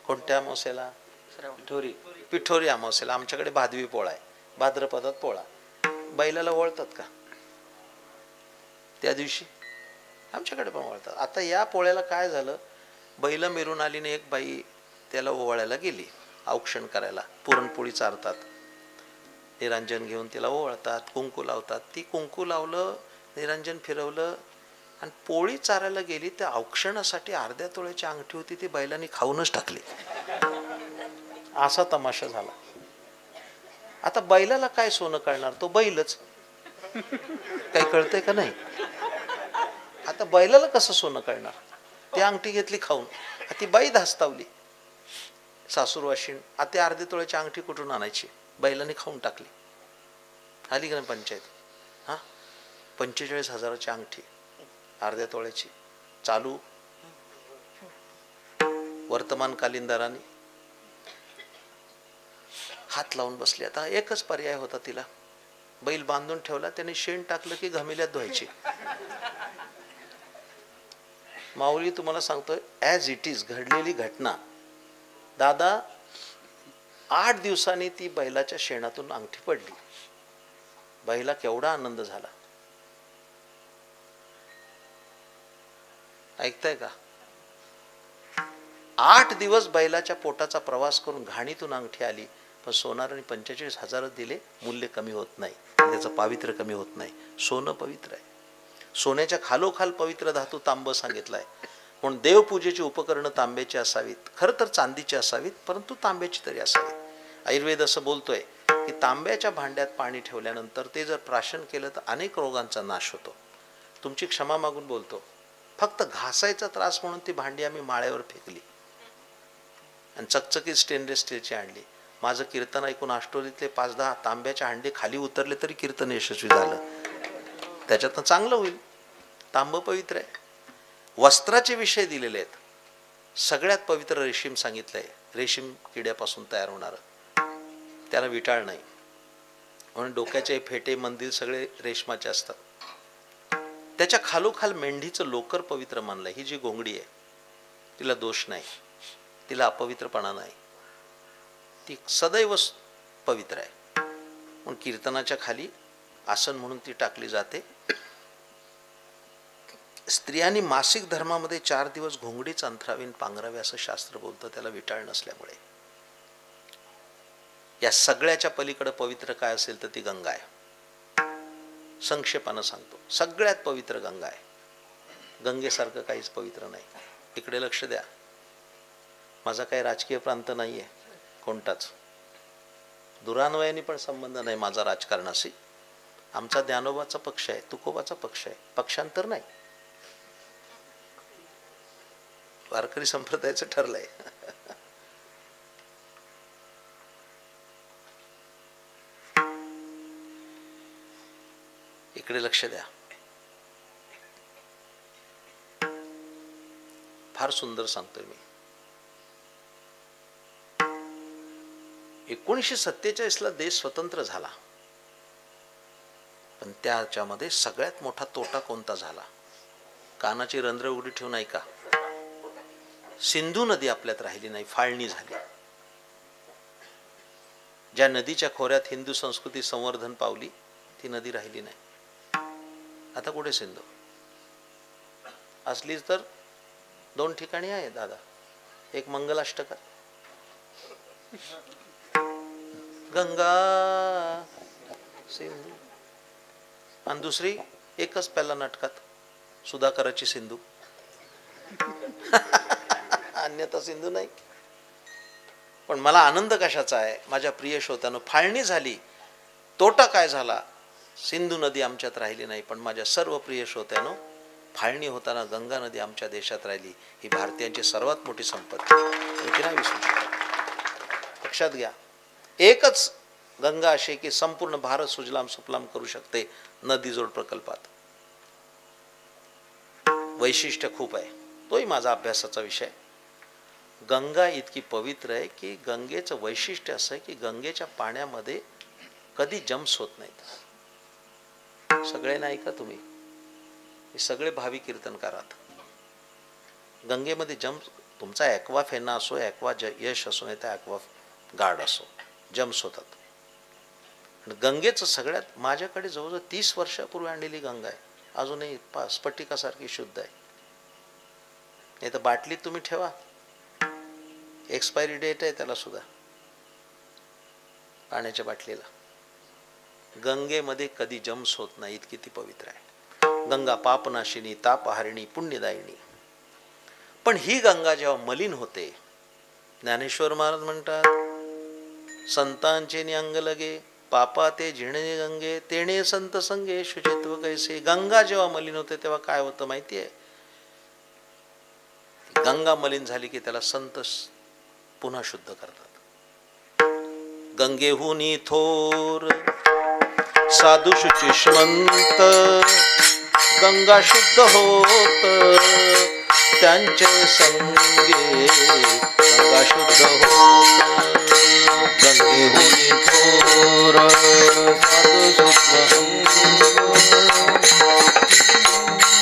कोणत्या अमावस्याला? पिठोरी अमावस्याला. आमच्याकडे भादवी पोळा आहे, भाद्रपदात पोळा. बैलाला ओळतात का त्या दिवशी? आमच्याकडे पण ओळतात. आता या पोळ्याला काय झालं, बैल मिरून आली ना, एक बाई त्याला ओवाळायला गेली, औक्षण करायला. पुरणपोळी चारतात, निरंजन घेऊन तिला ओवाळतात, कुंकू लावतात. ती कुंकू लावलं, निरंजन फिरवलं आणि पोळी चारायला गेली. त्या औक्षणासाठी अर्ध्या तोळ्याची अंगठी होती, ती बैलांनी खाऊनच टाकली. असा तमाशा झाला. आता बैलाला काय सोनं कळणार, तो बैलच. काही कळतंय का नाही? आता बैलाला कसं सोनं कळणार? ती अंगठी घेतली खाऊन, ती बाई धास्तावली सासूरवाशीण. आता अर्ध्या तोळ्याची अंगठी कुठून आणायची? बैलांनी खाऊन टाकली. आली का नाही पंचायत? हा, 45,000ची अंगठी अर्ध्या तोळ्याची. चालू वर्तमानकालीन दराने हात लावून बसली. आता एकच पर्याय होता तिला, बैल बांधून ठेवला, त्याने शेण टाकलं की घमिल्यात धुवायची. माऊली तुम्हाला सांगतोय ॲज इट इज घडलेली घटना. दादा 8 दिवसांनी ती बैलाच्या शेणातून अंगठी पडली. बैला केवढा आनंद झाला. ऐकताय का? 8 दिवस बैलाच्या पोटाचा प्रवास करून घाणीतून अंगठी आली, पण सोनाराने 45,000 दिले. मूल्य कमी होत नाही, त्याचं पावित्र्य कमी होत नाही. सोनं पवित्र आहे. सोन्याच्या खालोखाल पवित्र धातू तांब सांगितलाय. म्हणून देवपूजेची उपकरणं तांब्याची असावीत. खरं तर चांदीची असावीत, परंतु तांब्याची तरी असावीत. आयुर्वेद असं बोलतोय की तांब्याच्या भांड्यात पाणी ठेवल्यानंतर ते जर प्राशन केलं तर अनेक रोगांचा नाश होतो. तुमची क्षमा मागून बोलतो, फक्त घासायचा त्रास म्हणून ती भांडी आम्ही माळ्यावर फेकली आणि चकचकीत स्टेनलेस स्टीलची आणली. माझं कीर्तन ऐकून आष्टोलीतले 5-10 तांब्याच्या हांडे खाली उतरले तरी कीर्तन यशस्वी झालं. त्याच्यातनं चांगलं होईल. तांब पवित्र आहे. वस्त्राचे विषय दिलेले आहेत. सगळ्यात पवित्र रेशीम सांगितलंय. रेशीम किड्यापासून तयार होणारं, त्याला विटाळ नाही. म्हणून डोक्याचे फेटे मंदिर सगळे रेशमाचे असतात. त्याच्या खालोखाल मेंढीचं लोकर पवित्र मानलं. ही जी घोंगडी आहे तिला दोष नाही, तिला अपवित्रपणा नाही, ती सदैव पवित्र आहे. म्हणून कीर्तनाच्या खाली आसन म्हणून ती टाकली जाते. स्त्रियांनी मासिक धर्मामध्ये 4 दिवस घोंगडीच अंथरावीन पांघरावे असं शास्त्र बोलतं, त्याला विटाळ नसल्यामुळे. या सगळ्याच्या पलीकडे पवित्र काय असेल तर ती गंगा आहे. संक्षेपानं सांगतो, सगळ्यात पवित्र गंगा आहे. गंगेसारखं काहीच पवित्र नाही. इकडे लक्ष द्या. माझा काही राजकीय प्रांत नाही आहे कोणताच, दुरान्वयाने पण संबंध नाही माझा राजकारणाशी. आमचा ज्ञानोबाचा पक्ष आहे, तुकोबाचा पक्ष आहे, पक्षांतर नाही. वारकरी संप्रदायाचं ठरलंय. इकडे लक्ष द्या. फार सुंदर सांगतोय मी. 1947ला देश स्वतंत्र झाला, पण त्याच्यामध्ये सगळ्यात मोठा तोटा कोणता झाला? कानाची रंध्र उघडी ठेवून ऐका. सिंधू नदी आपल्यात राहिली नाही, फाळणी झाली. ज्या नदीच्या खोऱ्यात हिंदू संस्कृती संवर्धन पावली ती नदी राहिली नाही. आता कुठे सिंधू? असली तर 2 ठिकाणी आहे दादा. एक मंगलाष्टकात गंगा सिंधू, आणि दुसरी एकच पहिला नाटकात सुधाकराची सिंधू. अन्यथा सिंधू नाही. पण मला आनंद कशाचा आहे माझ्या प्रिय श्रोत्यानो? फाळणी झाली, तोटा काय झाला? सिंधू नदी आमच्यात राहिली नाही. पण माझ्या सर्व प्रिय श्रोत्यानो, फाळणी होताना गंगा नदी आमच्या देशात राहिली. ही भारतीयांची सर्वात मोठी संपत्ती, नाही विसरू शकत. लक्षात घ्या. एकच गंगा अशी की संपूर्ण भारत सुजलाम सुफलाम करू शकते नदीजोड प्रकल्पात. वैशिष्ट्य खूप आहे, तोही माझा अभ्यासाचा विषय. गंगा इतकी पवित्र आहे की गंगेचं वैशिष्ट्य असं आहे की गंगेच्या पाण्यामध्ये कधी जम्स होत नाहीत. सगळे नाही का तुम्ही? हे सगळे भावी कीर्तनकार आहात. गंगेमध्ये जम्स, तुमचा ॲक्वा फेना असो, ॲक्वा यश असो, नाही तर ॲक्वा गार्ड असो, जम्स होतात. गंगेचं सगळ्यात, माझ्याकडे जवळजवळ 30 वर्षापूर्वी आणलेली गंगा आहे, अजूनही स्फटिकासारखी शुद्ध आहे. नाही तर बाटलीत तुम्ही ठेवा, एक्सपायरी डेट आहे त्याला सुद्धा, पाण्याच्या बाटलीला. गंगेमध्ये कधी जम्स होत नाही, इतकी ती पवित्र आहे. गंगा पापनाशिनी, तापहारिणी, पुण्यदायिनी. पण ही गंगा जेव्हा मलिन होते, ज्ञानेश्वर महाराज म्हणतात, संतांचे अंग लगे पापा ते झिणे गंगे, तेणे संत संगे शुचित्व कैसे. गंगा जेव्हा मलिन होते तेव्हा काय होतं माहिती आहे? गंगा मलिन झाली की त्याला संत पुन्हा शुद्ध करतात. गंगेहुनी थोर साधू शुचिष्मंत, गंगा शुद्ध होत त्यांचे संगे, गंगा शुद्ध होत. गंगेहुनी थोर साधू शुचिष्मंत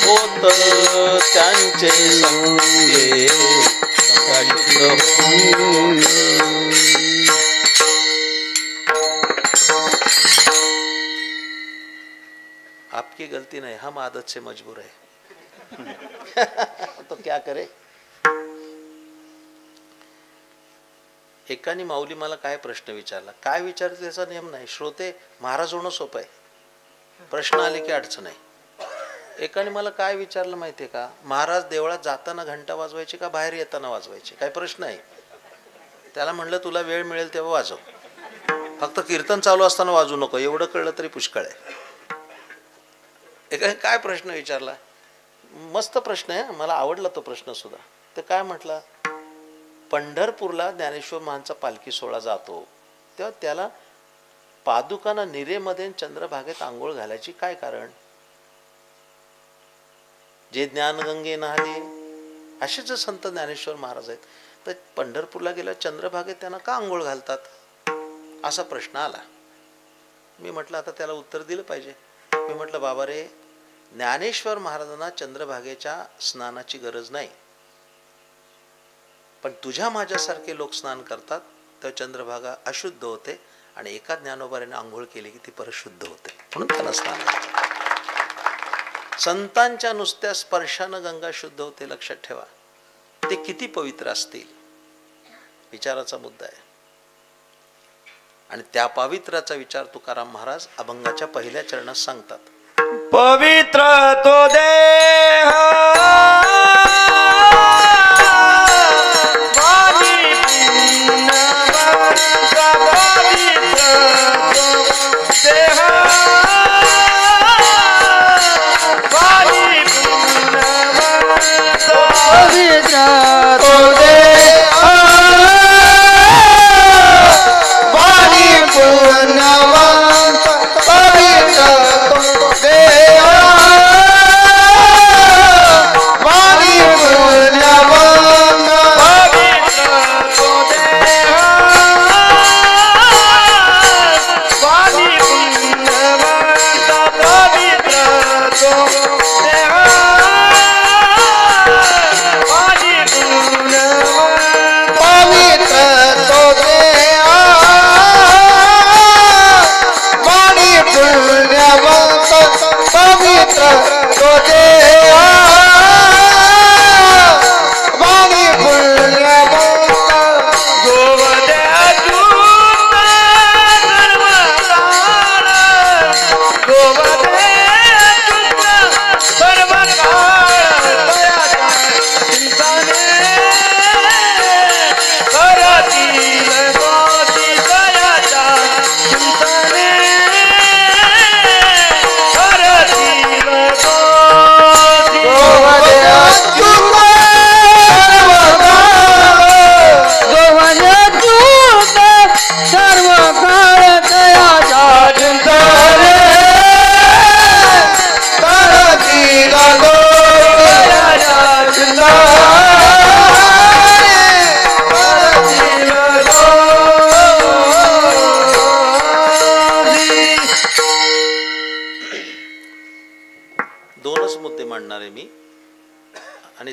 होत त्यांचे संगे, गंगा शुद्ध होत. आपकी गलती नहीं, हम आदत से मजबूर है. तो क्या करे. एकाने माऊली मला काय प्रश्न विचारला, काय विचारते त्याचा नियम नाही. श्रोते महाराज होणं सोपं आहे, प्रश्न आले की अडचण आहे. एकाने मला काय विचारलं माहितीये का, महाराज देवळात जाताना घंटा वाजवायची का बाहेर येताना वाजवायची, काय प्रश्न आहे. त्याला म्हणलं तुला वेळ मिळेल तेव्हा वाजव, फक्त कीर्तन चालू असताना वाजवू नको, एवढं कळलं तरी पुष्कळ आहे. एकाने काय प्रश्न विचारला, मस्त प्रश्न आहे, मला आवडला तो प्रश्न सुद्धा. तर काय म्हटलं, पंढरपूरला ज्ञानेश्वर महाराजांचा पालखी सोहळा जातो तेव्हा त्याला पादुकांना निरेमध्ये चंद्रभागेत आंघोळ घालायची काय कारण? जे ज्ञानगंगे नहाले असे जे संत ज्ञानेश्वर महाराज आहेत, तर पंढरपूरला गेल्या चंद्रभागेत त्यांना का आंघोळ घालतात, असा प्रश्न आला. मी म्हटलं आता त्याला उत्तर दिलं पाहिजे. मी म्हटलं बाबा रे, ज्ञानेश्वर महाराजांना चंद्रभागेच्या स्नानाची गरज नाही, पण तुझ्या माझ्यासारखे लोक स्नान करतात तर चंद्रभागा अशुद्ध होते आणि एका ज्ञानोबाने आंघोळ केली की ती परशुद्ध होते, म्हणून त्याला स्नान करतात. संतांच्या नुसत्या स्पर्शानं गंगा शुद्ध होते, लक्षात ठेवा. ते किती पवित्र असतील, विचाराचा मुद्दा आहे. आणि त्या पवित्राचा विचार तुकाराम महाराज अभंगाच्या पहिल्या चरणात सांगतात. पवित्र तो देह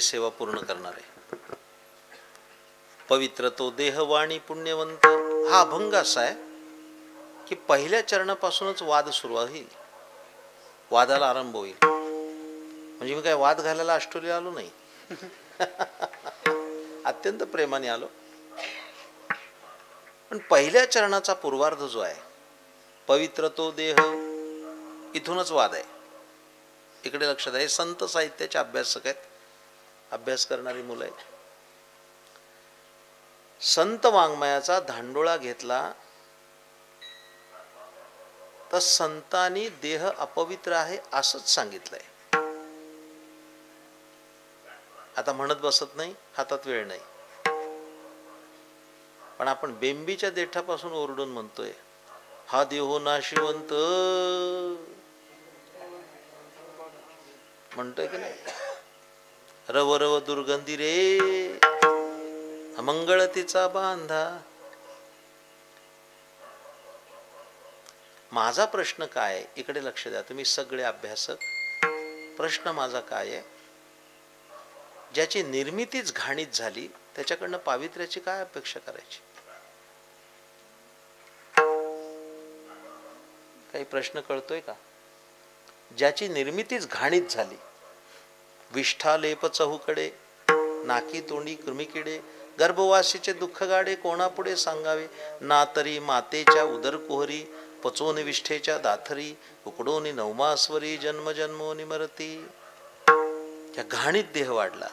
सेवा पूर्ण करणार आहे. पवित्र तो देह वाणी पुण्यवंत हा अभंग असा आहे की पहिल्या चरणापासूनच वाद सुरुवात होईल, वादाला आरंभ होईल. म्हणजे मी काय वाद घालायला ऑस्ट्रेलिया आलो नाही, अत्यंत प्रेमाने आलो. पण पहिल्या चरणाचा पूर्वार्ध जो आहे, पवित्र तो देह, इथूनच वाद आहे. इकडे लक्षात आहे, संत साहित्याचे अभ्यासक आहेत, अभ्यास करणारी मुलं आहेत. संत वाङ्मयाचा धांडोळा घेतला तर संतांनी देह अपवित्र आहे असंच सांगितलंय. आता म्हणत बसत नाही, हातात वेळ नाही, पण आपण बेंबीच्या देठापासून ओरडून म्हणतोय, हा देहो नाशिवंत म्हणतोय की नाही. रव रव दुर्गंधी रे अमंगळतेचा बांधा. माझा प्रश्न काय आहे, इकडे लक्ष द्या तुम्ही सगळे अभ्यासक. प्रश्न माझा काय आहे, ज्याची निर्मितीच घाणीत झाली त्याच्याकडनं पावित्र्याची काय अपेक्षा करायची. काही प्रश्न कळतोय का? ज्याची निर्मितीच घाणीत झाली, विष्ठा लेप चहूकडे, नाकी तोंडी कृमिकिडे, गर्भवासीचे दुःख गाडे कोणापुढे सांगावे. ना तरी मातेच्या उदर कुहरी, पचोनी विष्ठेच्या दाथरी, उकडोनी नवमास्वरी, जन्म जन्मोनी मरती. त्या घाणीत देह वाढला.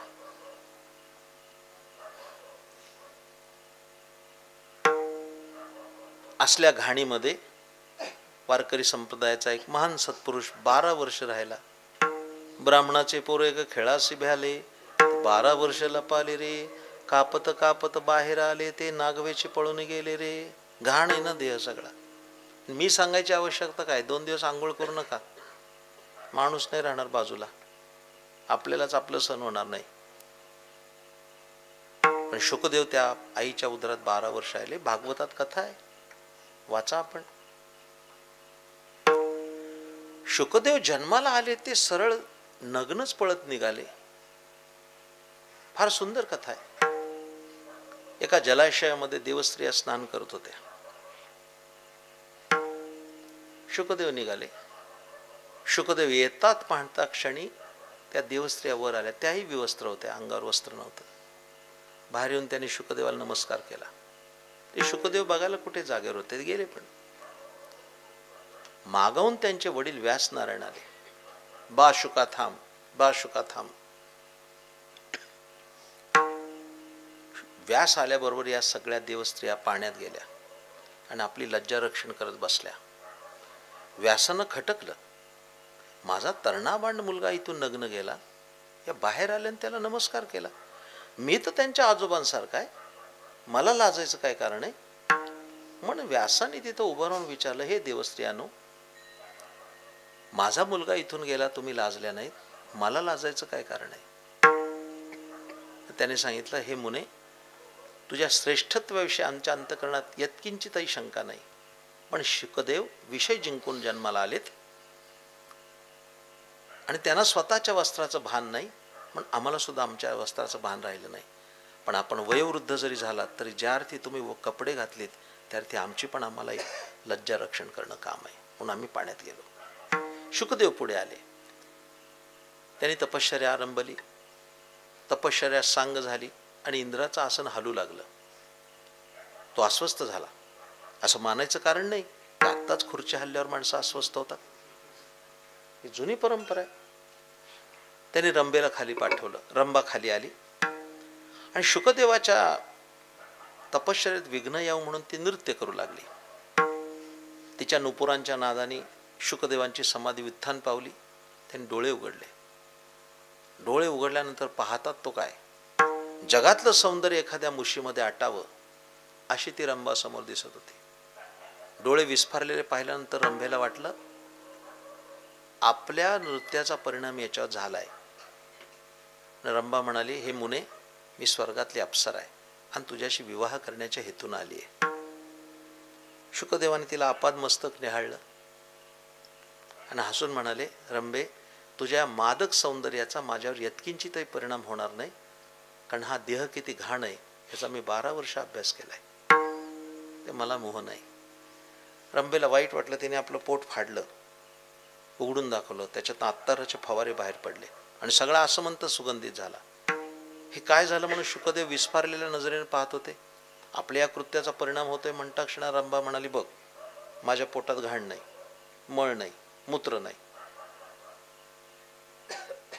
असल्या घाणीमध्ये वारकरी संप्रदायाचा एक महान सत्पुरुष 12 वर्ष राहिला. ब्राह्मणाचे पोरे ग खेळासी भ्याले, 12 वर्ष लपाले रे. कापत कापत बाहेर आले ते, नागवेचे पळून गेले रे. घाण आहे ना देह सगळा. मी सांगायची आवश्यकता काय, 2 दिवस आंघोळ करू नका, माणूस नाही राहणार बाजूला, आपल्यालाच आपलं सण होणार नाही. पण शुकदेव त्या आईच्या उदरात 12 वर्ष आले. भागवतात कथा आहे, वाचा आपण. शुकदेव जन्माला आले ते सरळ नग्नच पळत निघाले. फार सुंदर कथा आहे. एका जलाशयामध्ये देवस्त्रिया स्नान करत होत्या. शुकदेव निघाले. शुकदेव येतात पाहता क्षणी त्या देवस्त्रिया वर आल्या. त्याही विवस्त्र होत्या, अंगावर वस्त्र नव्हतं. बाहेर येऊन त्यांनी शुकदेवाला नमस्कार केला. ते शुकदेव बघायला कुठे जागेवर होते, गेले. पण मागाहून त्यांचे वडील व्यास नारायण आले. बा शुका थांब, बा शुका थांब. व्यास आल्याबरोबर या सगळ्या देवस्त्रिया पाण्यात गेल्या आणि आपली लज्जा रक्षण करत बसल्या. व्यासानं खटकलं, माझा तरुणाबांड मुलगा इथून नग्न गेला, या बाहेर आल्याने त्याला नमस्कार केला. मी तर त्यांच्या आजोबांसारखा आहे, मला लाजायचं काय कारण आहे? म्हणून व्यासाने तिथं उभं राहून विचारलं, हे देवस्त्रियानो, माझा मुलगा इथून गेला, तुम्ही लाजल्या नाहीत, मला लाजायचं काय कारण आहे? त्याने सांगितलं, हे मुने, तुझ्या श्रेष्ठत्वाविषयी आमच्या अंतःकरणात यत्किंचितही शंका नाही, पण शुकदेव विषय जिंकून जन्माला आलेत आणि त्यांना स्वतःच्या वस्त्राचं भान नाही, पण आम्हाला सुद्धा आमच्या वस्त्राचं भान राहिलं नाही. पण आपण वयोवृद्ध जरी झालात तरी ज्या अर्थी तुम्ही कपडे घातलेत त्या अर्थी आमची पण आम्हाला लज्जा रक्षण करणं काम आहे. म्हणून आम्ही पाण्यात गेलो. शुकदेव पुढे आले. त्यांनी तपश्चर्या आरंभली. तपश्चर्या सांग झाली आणि इंद्राचं आसन हलू लागलं. तो अस्वस्थ झाला. असं मानायचं कारण नाही की आत्ताच खुर्ची हल्ल्यावर माणसं अस्वस्थ होतात. ही जुनी परंपरा आहे. त्याने रंबेला खाली पाठवलं. रंबा खाली आली आणि शुकदेवाच्या तपश्चर्येत विघ्न यावं म्हणून ती नृत्य करू लागली. तिच्या नुपुरांच्या नादाने शुकदेवांची समाधी विथ्थान पावली. त्यांनी डोळे उघडले. डोळे उघडल्यानंतर पाहतात तो काय, जगातलं सौंदर्य एखाद्या मुशीमध्ये आटावं अशी ती रंबा समोर दिसत होती. डोळे विस्फारलेले पाहिल्यानंतर रंभेला वाटलं, आपल्या नृत्याचा परिणाम याच्यावर झालाय. रंभा म्हणाली, हे मुने, मी स्वर्गातली अप्सरा आहे आणि तुझ्याशी विवाह करण्याच्या हेतून आली आहे. शुकदेवाने तिला आपाद मस्तक निहाळलं आणि हसून म्हणाले, रंभे, तुझ्या मादक सौंदर्याचा माझ्यावर यत्किंचितही परिणाम होणार नाही, कारण हा देह किती घाण आहे याचा मी 12 वर्ष अभ्यास केलाय, ते मला मोह नाही. रंभेला वाईट वाटलं. तिने आपलं पोट फाडलं, उघडून दाखवलं. त्याच्यात अत्तराचे फवारे बाहेर पडले आणि सगळा आसमंत सुगंधित झाला. हे काय झालं म्हणून शुकदेव विस्फारलेल्या नजरेने पाहत होते. आपल्या या कृत्याचा परिणाम होतोय म्हणता क्षणा रंभा म्हणाली, बघ, माझ्या पोटात घाण नाही, मळ नाही, मूत्र नाही,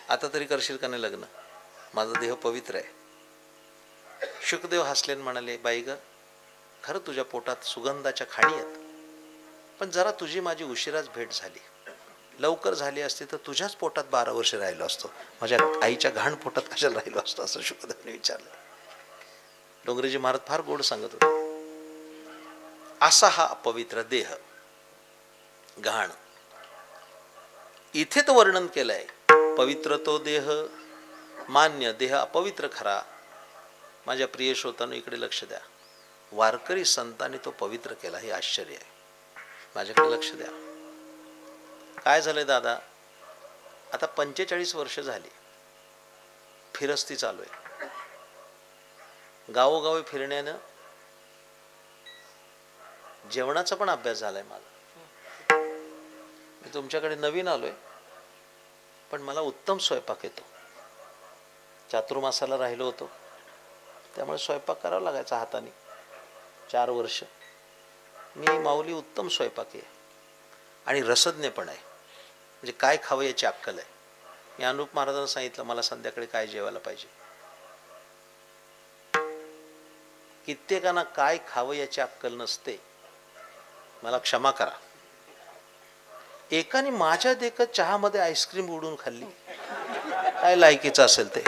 आता तरी करशील का नाही लग्न? माझा देह पवित्र आहे. शुकदेव हसलेन म्हणाले, बाई ग, खरं तुझ्या पोटात सुगंधाच्या खाणी आहेत, पण जरा तुझी माझी उशिराच भेट झाली. लवकर झाली असती तर तुझ्याच पोटात 12 वर्ष राहिलो असतो, माझ्या आईच्या घाण पोटात कशाला राहिलो असतो, असं शुकदेवाने विचारलं. डोंगरेजी महाराज फार गोड सांगत होते. असा हा अपवित्र देह, घाण, इथे तो वर्णन केलंय. पवित्र तो देह, मान्य देह अपवित्र खरा. माझ्या प्रिय श्रोतांनो, इकडे लक्ष द्या. वारकरी संतांनी तो पवित्र केला, हे आश्चर्य आहे. माझ्याकडे लक्ष द्या. काय झालंय दादा, आता 45 वर्ष झाली, फिरस्ती चालू आहे. गावोगावी फिरण्यानं जेवणाचा पण अभ्यास झालाय माझा. मी तुमच्याकडे नवीन आलोय, पण मला उत्तम स्वयंपाक येतो. चातुर्मासाला राहिलो होतो, त्यामुळे स्वयंपाक करावा लागायचा हाताने. 4 वर्ष मी माऊली उत्तम स्वयंपाकी आहे आणि रसज्ञ पण आहे. म्हणजे काय खावं याची अक्कल आहे. मी अनुप महाराजांना सांगितलं, मला संध्याकाळी काय जेवायला पाहिजे. कित्येकांना काय खावं याची अक्कल नसते, मला क्षमा करा. एकाने माझ्या देखत चहामध्ये आईस्क्रीम उडून खाल्ली. काय लायकीचं असेल ते,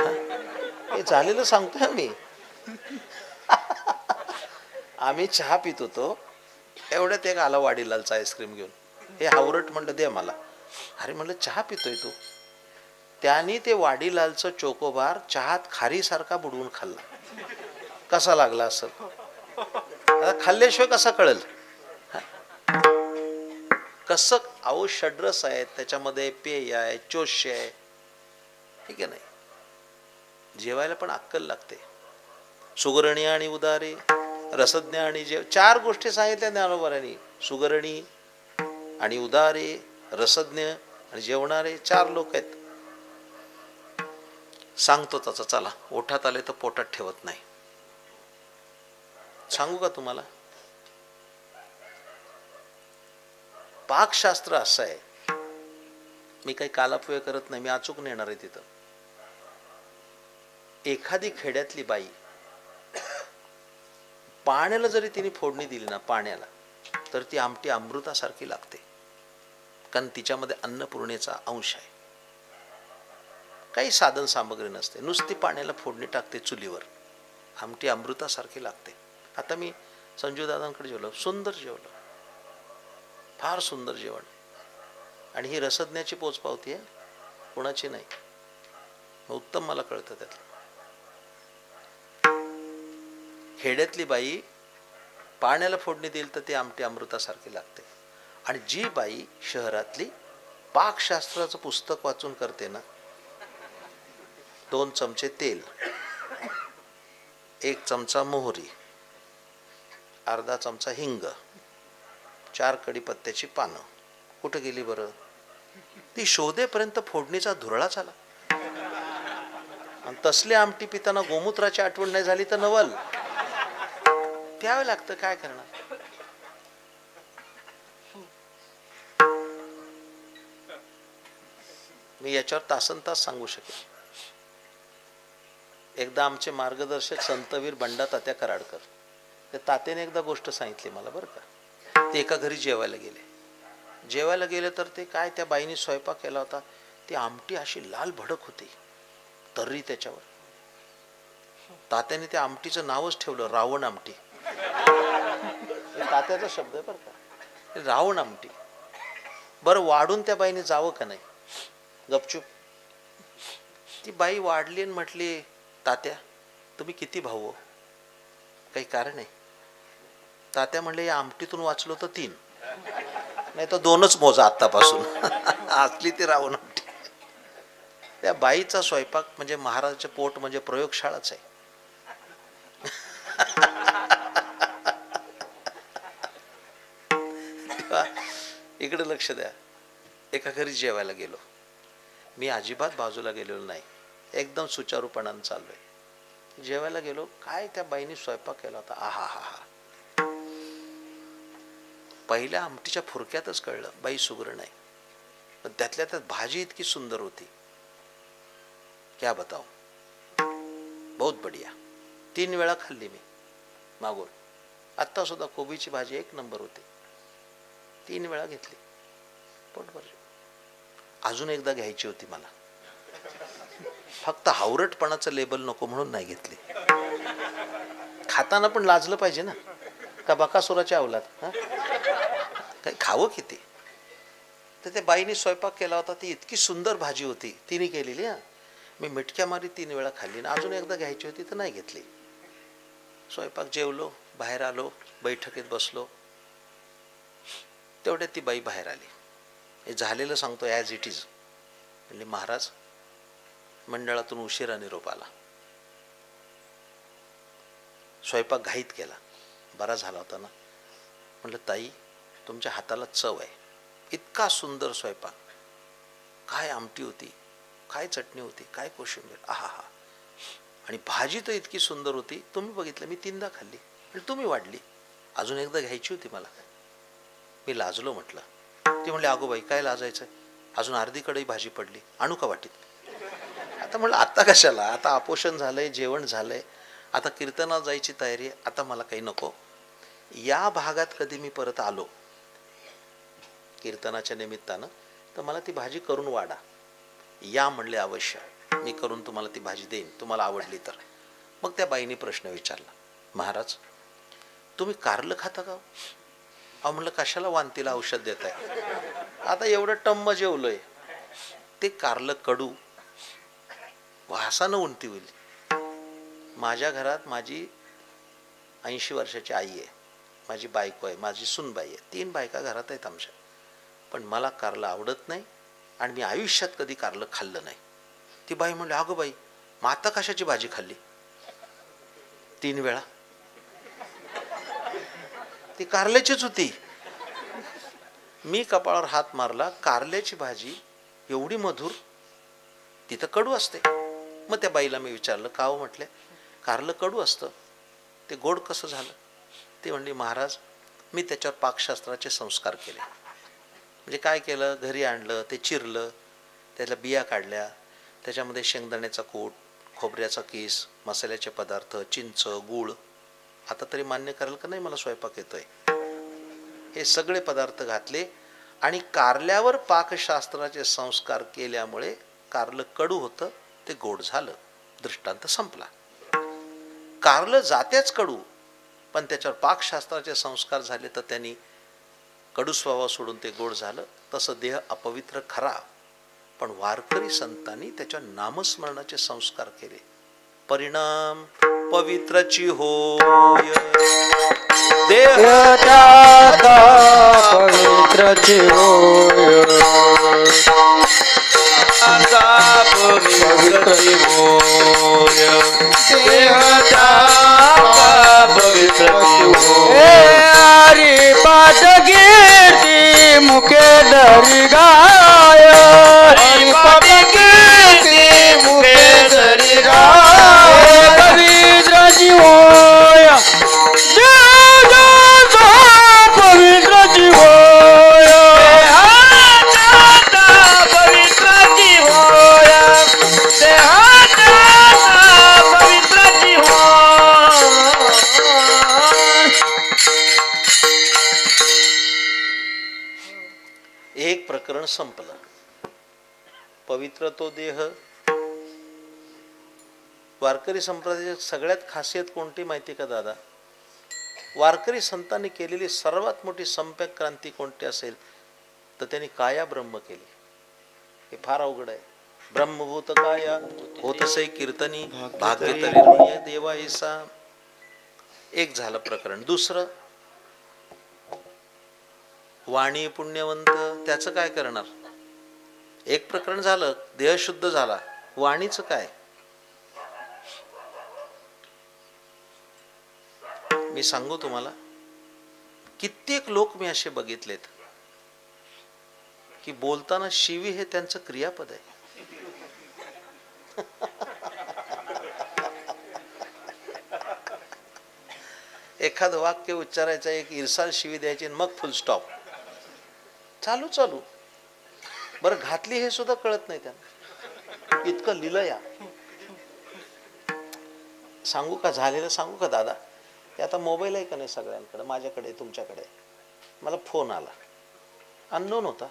हे झालेलं सांगतोय मी. आम्ही चहा पित होतो, एवढ्यात एक आला वाडीलालचा आईस्क्रीम घेऊन. हे हावरट म्हणलं, दे मला. अरे म्हणलं, चहा पितोय तू. त्याने ते वाडीलालचं चोकोबार चहात खारीसारखा बुडवून खाल्ला. कसा लागला असेल, आता खाल्ल्याशिवाय कसा कळेल? कसं अहो षड्रस आहेत, त्याच्यामध्ये पेय आहे, चोष्य आहे, ठीक आहे नाही. जेवायला पण अक्कल लागते. सुगरणी आणि उदारी, रसज्ञ आणि जेव, 4 गोष्टी सांगितल्या ज्ञानोबांनी. सुगरणी आणि उदारे, रसज्ञ आणि जेवणारे 4 लोक आहेत. सांगतो त्याचा, चला ओठात आले तर पोटात ठेवत नाही. सांगू का तुम्हाला? पाकशास्त्र असं आहे, मी काही कालापव्य करत नाही, मी अचूक नेणार आहे तिथं. एखादी खेड्यातली बाई पाण्याला जरी तिने फोडणी दिली ना, पाण्याला, तर ती आमटी अमृतासारखी लागते. कारण तिच्यामध्ये अन्नपूर्णेचा अंश आहे. काही साधन सामग्री नसते, नुसती पाण्याला फोडणी टाकते चुलीवर, आमटी अमृतासारखी लागते. आता मी संजू दादांकडे जेवलो, सुंदर जेवलो, फार सुंदर जेवण. आणि ही रसज्ञाची पोचपावती आहे, कोणाची नाही. उत्तम मला कळतं त्यातलं. खेड्यातली बाई पाण्याला फोडणी देईल तर ती आमटी अमृतासारखी लागते. आणि जी बाई शहरातली पाकशास्त्राचं पुस्तक वाचून करते ना, 2 चमचे तेल, 1 चमचा मोहरी, अर्धा चमचा हिंग, 4 कढीपत्त्याची पानं, कुठं गेली बरं? ती शोधेपर्यंत फोडणीचा धुरळा झाला. आणि तसली आमटी पिताना गोमूत्राची आठवण नाही झाली तर नवल. प्यावं लागतं, काय करणार. मी याच्यावर तासनतास सांगू शकेन. एकदा आमचे मार्गदर्शक संतवीर बंडा तात्या कराडकर, त्या तात्याने एकदा गोष्ट सांगितली मला बरं का. ते एका घरी जेवायला गेले तर ते काय, त्या बाईने स्वयंपाक केला होता, ती आमटी अशी लाल भडक होती, तर्री त्याच्यावर. तात्याने त्या आमटीचं नावच ठेवलं रावण आमटी. तात्याचा शब्द आहे बरं का, रावण आमटी. बरं वाढून त्या बाईने जावं का नाही? गपचूप. ती बाई वाढली आणि म्हटली, तात्या तुम्ही किती भाऊ हो? काही कारण आहे? तात्या म्हणले, या आमटीतून वाचलो तर 3, नाही तर 2च मोजा आत्तापासून. असली ती रावण आमटी. त्या बाईचा स्वयंपाक म्हणजे महाराजाचे पोट म्हणजे प्रयोगशाळाच आहे. इकडे लक्ष द्या. एका घरी जेवायला गेलो मी, अजिबात बाजूला गेलेलो नाही, एकदम सुचारूपणानं चाललोय. जेवायला गेलो, काय त्या बाईने स्वयंपाक केला होता, आहा हा हा. पहिल्या आमटीच्या फुरक्यातच कळलं बाई सुगरण नाही. पण त्यातल्या त्यात भाजी इतकी सुंदर होती, क्या बताऊ, बहुत बढिया. 3 वेळा खाल्ली मी मागून. आत्ता सुद्धा कोबीची भाजी 1 नंबर होती. 3 वेळा घेतली, पोट भरली. अजून एकदा घ्यायची होती मला, फक्त हावरटपणाचं लेबल नको म्हणून नाही घेतली. खाताना पण लाजलं पाहिजे ना, का बकासुराच्या अवलाद. काही खावं किती. तर त्या बाईने स्वयंपाक केला होता, ती इतकी सुंदर भाजी होती, तिने केलेली. मी मिटक्या मारी 3 वेळा खाल्ली ना, अजून एकदा घ्यायची होती तर नाही घेतली. स्वयंपाक जेवलो, बाहेर आलो, बैठकीत बसलो, तेवढ्यात ती बाई बाहेर आली. हे झालेलं सांगतो ॲज इट इज. म्हणजे महाराज मंडळातून उशिरा निरोप आला, स्वयंपाक घाईत केला, बरा झाला होता ना. म्हटलं ताई तुमच्या हाताला चव आहे, इतका सुंदर स्वयंपाक, काय आमटी होती, काय चटणी होती, काय कोशिंबीर, आहा हा. आणि भाजी तर इतकी सुंदर होती, तुम्ही बघितलं मी 3दा खाल्ली आणि तुम्ही वाढली, अजून एकदा घ्यायची होती मला. मी लाजलो. म्हटलं, ती म्हणली अगो बाई काय लाजायचं, अजून अर्धी कढई भाजी पडली, आणू का वाटीत? आता म्हणलं आता कशाला, आता आपोषण झालंय, जेवण झालंय, आता कीर्तनाला जायची तयारी आहे, आता मला काही नको. या भागात कधी मी परत आलो कीर्तनाच्या निमित्तानं तर मला ती भाजी करून वाढा. या म्हणले अवश्य, मी करून तुम्हाला ती भाजी देईन, तुम्हाला आवडली तर. मग त्या बाईने प्रश्न विचारला, महाराज तुम्ही कारलं खाता का? अहो म्हणलं कशाला वांतीला औषध देत आहे, आता एवढं टम्म जेवलोय, ते कारलं कडू, वासानं उलटी होईल. माझ्या घरात माझी 80 वर्षाची आई आहे, माझी बायको आहे, माझी सूनबाई आहे, 3 बायका घरात आहेत आमच्या. पण मला कारलं आवडत नाही आणि मी आयुष्यात कधी कारलं खाल्लं नाही. ती बाई म्हणली, अगं बाई, मग आता कशाची भाजी खाल्ली? 3 वेळा. ती कारल्याचीच होती. मी कपाळावर हात मारला. कारल्याची भाजी एवढी मधुर, तिथं कडू असते. मग त्या बाईला मी विचारलं, का हो म्हटले, कारलं कडू असतं, ते गोड कसं झालं? ती म्हणली, महाराज, मी त्याच्यावर पाकशास्त्राचे संस्कार केले. म्हणजे काय केलं, घरी आणलं, ते चिरलं, त्याला बिया काढल्या, त्याच्यामध्ये शेंगदाण्याचा कूट, खोबऱ्याचा किस, मसाल्याचे पदार्थ, चिंच, गूळ. आता तरी मान्य कराल का नाही मला स्वयंपाक येतोय? हे सगळे पदार्थ घातले आणि कारल्यावर पाकशास्त्राचे संस्कार केल्यामुळे कारलं कडू होतं, ते गोड झालं. दृष्टांत संपला. कारलं जातेच कडू, पण त्याच्यावर पाकशास्त्राचे संस्कार झाले तर त्यांनी कडू स्वभाव सोडून ते गोड झालं. तसं देह अपवित्र खरा, पण वारकरी संतांनी त्याच्या नामस्मरणाचे संस्कार केले. परिणाम पवित्रची होय. देह त्याचा पवित्रची होय. पवित्रची होय. देह त्याचा पवित्रची होय. हरी पाठ कीर्ती मुखे धरी गाय. हरी पाठ कीर्ती मुखे धरी गाय. पवित्रची होय. पवित्रची होय. पवित्रची होय. पवित्रची होय. एक प्रकरण संपलं. पवित्र तो देह. वारकरी संप्रदायाची सगळ्यात खासियत कोणती माहिती का दादा? वारकरी संतांनी केलेली सर्वात मोठी संपक क्रांती कोणती असेल तर त्यांनी काया ब्रह्म केली. हे फार अवघड आहे. ब्रह्मभूत काया होतसे कीर्तनी भाग्यतरी देवा ऐसा. एक झालं प्रकरण. दुसरं, वाणी पुण्यवंत, त्याचं काय करणार? एक प्रकरण झालं, देह शुद्ध झाला, वाणीचं काय? मी सांगू तुम्हाला, कित्येक लोक मी असे बघितलेत की बोलताना शिवी हे त्यांचं क्रियापद आहे. एखादं वाक्य उच्चारायचं, एक इरसाल शिवी द्यायची आणि मग फुल स्टॉप. चालू चालू. बरं, घातली हे सुद्धा कळत नाही त्यांना. इतकं लिलया. सांगू का झालेलं? सांगू का दादा? ते आता मोबाईल आहे का नाही सगळ्यांकडे, माझ्याकडे, तुमच्याकडे. मला फोन आला, अननोन होता,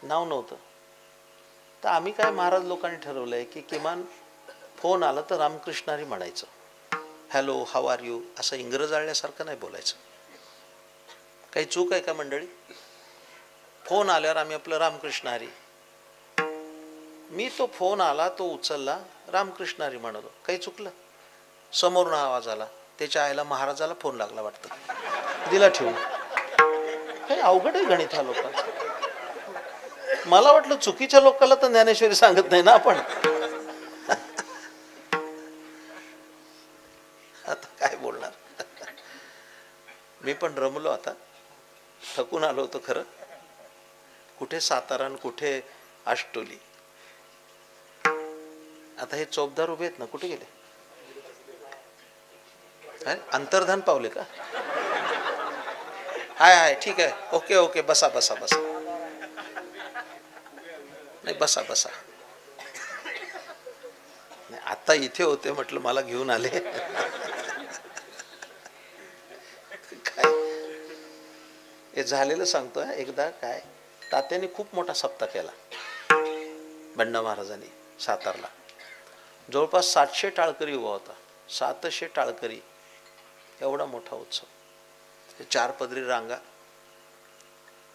नाव नव्हतं. तर आम्ही काय, महाराज लोकांनी ठरवलंय की किमान फोन आला तर रामकृष्णारी म्हणायचं. हॅलो, हाऊ आर यू, असं इंग्रज आळल्यासारखं नाही बोलायचं. काही चूक आहे का मंडळी? फोन आल्यावर आम्ही आपलं रामकृष्ण हरी. मी तो फोन आला, तो उचलला, रामकृष्ण हरी म्हणालो. काही चुकलं? समोरून आवाज आला, त्याच्या आईला महाराजाला फोन लागला वाटतं, दिला ठेवून. काही अवघड आहे गणित हा लोकांचा. मला वाटलं चुकीच्या लोकांना तर ज्ञानेश्वरी सांगत नाही ना आपण. आता काय बोलणार. मी पण रमलो आता, थकून आलो होतो खरं. कुठे सातारा आणि कुठे आष्टोली. आता हे चौबदार उभे आहेत ना, कुठे गेले? अंतर्धान पावले का? हाय हाय, ठीक आहे, ओके ओके, बसा बसा बसा. नाही, बसा बसा. नाही, आता इथे होते म्हटलं, मला घेऊन आले. काय हे झालेलं सांगतोय. एकदा काय, तात्याने खूप मोठा सप्ताह केला बंडा महाराजांनी सातारला. जवळपास 700 टाळकरी उभा होता. 700 टाळकरी, एवढा मोठा उत्सव. 4 पदरी रांगा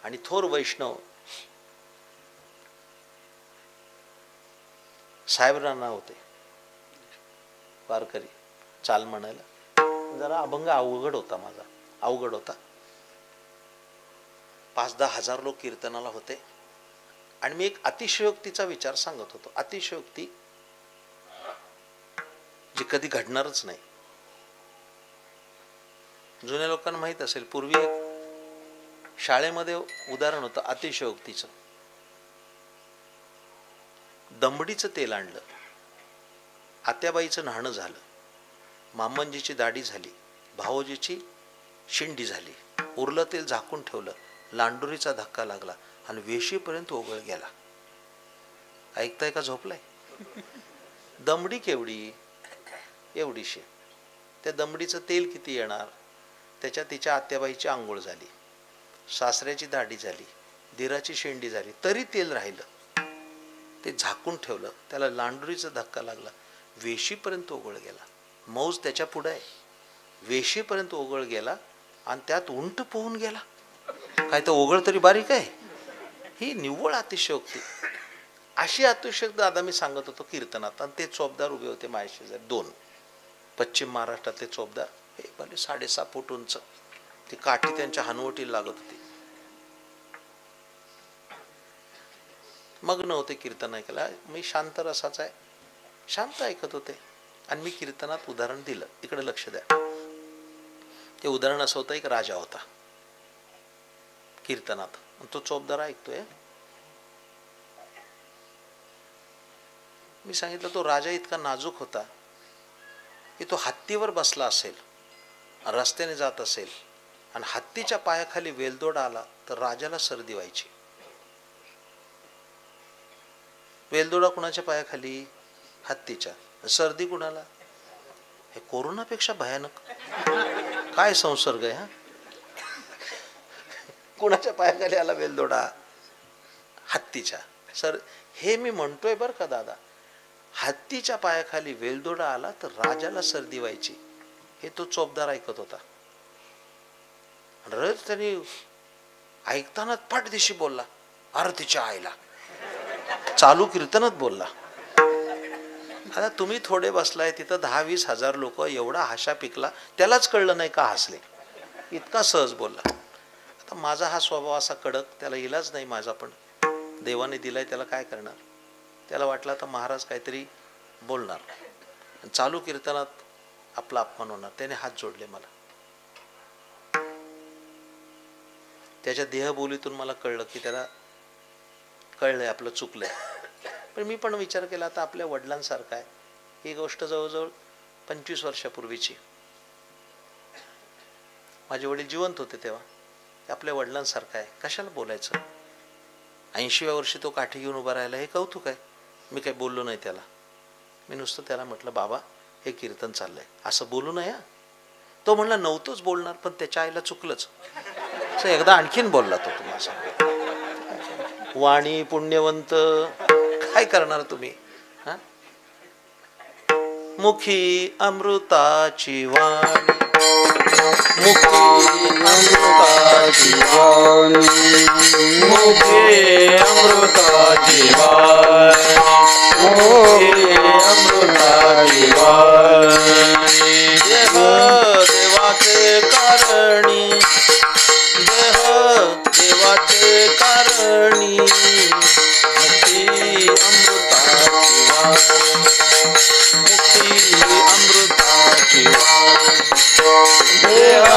आणि थोर वैष्णव साहेबराना होते. वारकरी चाल म्हणायला जरा अभंग अवघड होता, माझा अवघड होता. 5-10 हजार लोक कीर्तनाला होते आणि मी एक अतिशयोक्तीचा विचार सांगत होतो. अतिशयोक्ती जी कधी घडणारच नाही. जुन्या लोकांना माहित असेल, पूर्वी एक शाळेमध्ये उदाहरण होतं अतिशयोक्तीचं. दमडीचं तेल आणलं, आत्याबाईचं न्हाणं झालं, मामंजीची दाढी झाली, भावोजीची शिंडी झाली, उरलं तेल झाकून ठेवलं, लांडुरीचा धक्का लागला आणि वेशीपर्यंत ओघळ गेला. ऐकताय का झोपलाय? दमडी केवढी? एवढीशी. त्या दमडीचं तेल किती येणार? त्याच्यात तिच्या आत्याबाईची आंघोळ झाली, सासऱ्याची दाढी झाली, दिराची शेंडी झाली, तरी तेल राहिलं. ते झाकून ठेवलं, त्याला लांडुरीचा धक्का लागला, वेशीपर्यंत ओघळ गेला. मौज त्याच्या पुढे आहे. वेशीपर्यंत ओघळ गेला आणि त्यात उंट पोहून गेला. काय तर ओघळ तरी बारीक आहे. ही निव्वळ अतिशयोक्ती. अशी अतिशयोक्ती दादा मी सांगत होतो कीर्तनात. आणि ते चोपदार उभे होते माझ्याशेजारी, 2 पश्चिम महाराष्ट्रातले चोपदार. हे भले 6.5 फूट उंच. ती काठी त्यांच्या हनवटीला लागत होती. मग नव्हते कीर्तन ऐकायला. मी शांत रसाचा आहे, शांत ऐकत होते आणि मी कीर्तनात उदाहरण दिलं. इकडे लक्ष द्या. ते उदाहरण असं होतं, एक राजा होता कीर्तनात, तो चोपदार ऐकतोय. मी सांगितलं तो राजा इतका नाजूक होता की तो हत्तीवर बसला असेल, रस्त्याने जात असेल आणि हत्तीच्या पायाखाली वेलदोडा आला तर राजाला सर्दी व्हायची. वेलदोडा कुणाच्या पायाखाली? हत्तीच्या. सर्दी कुणाला? हे कोरोनापेक्षा भयानक. काय संसर्ग आहे हा? कुणाच्या पायाखाली आला वेलदोडा? हत्तीच्या. सर हे मी म्हणतोय बरं का दादा, हत्तीच्या पायाखाली वेलदोडा आला तर राजाला सर्दी व्हायची. हे तो चोपदार ऐकत होता. रज त्यांनी ऐकताना पाठदिशी बोलला, आरतीच्या आईला. चालू कीर्तनात बोलला. आता तुम्ही थोडे बसलाय तिथं, 10-20 हजार लोक, एवढा हाशा पिकला, त्यालाच कळलं नाही का हसले. इतका सहज बोलला. आता माझा हा स्वभाव असा कडक, त्याला इलाज नाही माझा, पण देवाने दिलाय, त्याला काय करणार. त्याला वाटलं तर महाराज काहीतरी बोलणार, चालू कीर्तनात आपला अपमान होणार. त्याने हात जोडले मला. त्याच्या देहबोलीतून मला कळलं की त्याला कळलंय आपलं चुकलंय. पण मी पण विचार केला, आता आपल्या वडिलांसारखा आहे. ही गोष्ट जवळजवळ 25 वर्षापूर्वीची. माझे वडील जिवंत होते तेव्हा. आपल्या वडिलांसारखा आहे, कशाला बोलायचं. 80व्या वर्षी तो काठी घेऊन उभा राहिला, हे कौतुक आहे. मी काही बोललो नाही त्याला. मी नुसतं त्याला म्हटलं, बाबा हे कीर्तन चाललंय, असं बोलू नये. तो म्हणला नव्हतोच बोलणार, पण त्याच्या आईला चुकलंच. एकदा आणखीन बोलला तो. तुम्हाला वाणी पुण्यवंत, काय करणार तुम्ही. हा, मुखी अमृताची वाणी, मुखी अमृताची वाणी, मुखी अमृताची वाणी, मुखी अमृताची वाणी. देह देवाचे कारणी, देह देवाचे कारणी, मुक्ती अमृताची वाणी, मुक्ती अमृताची वाणी. देह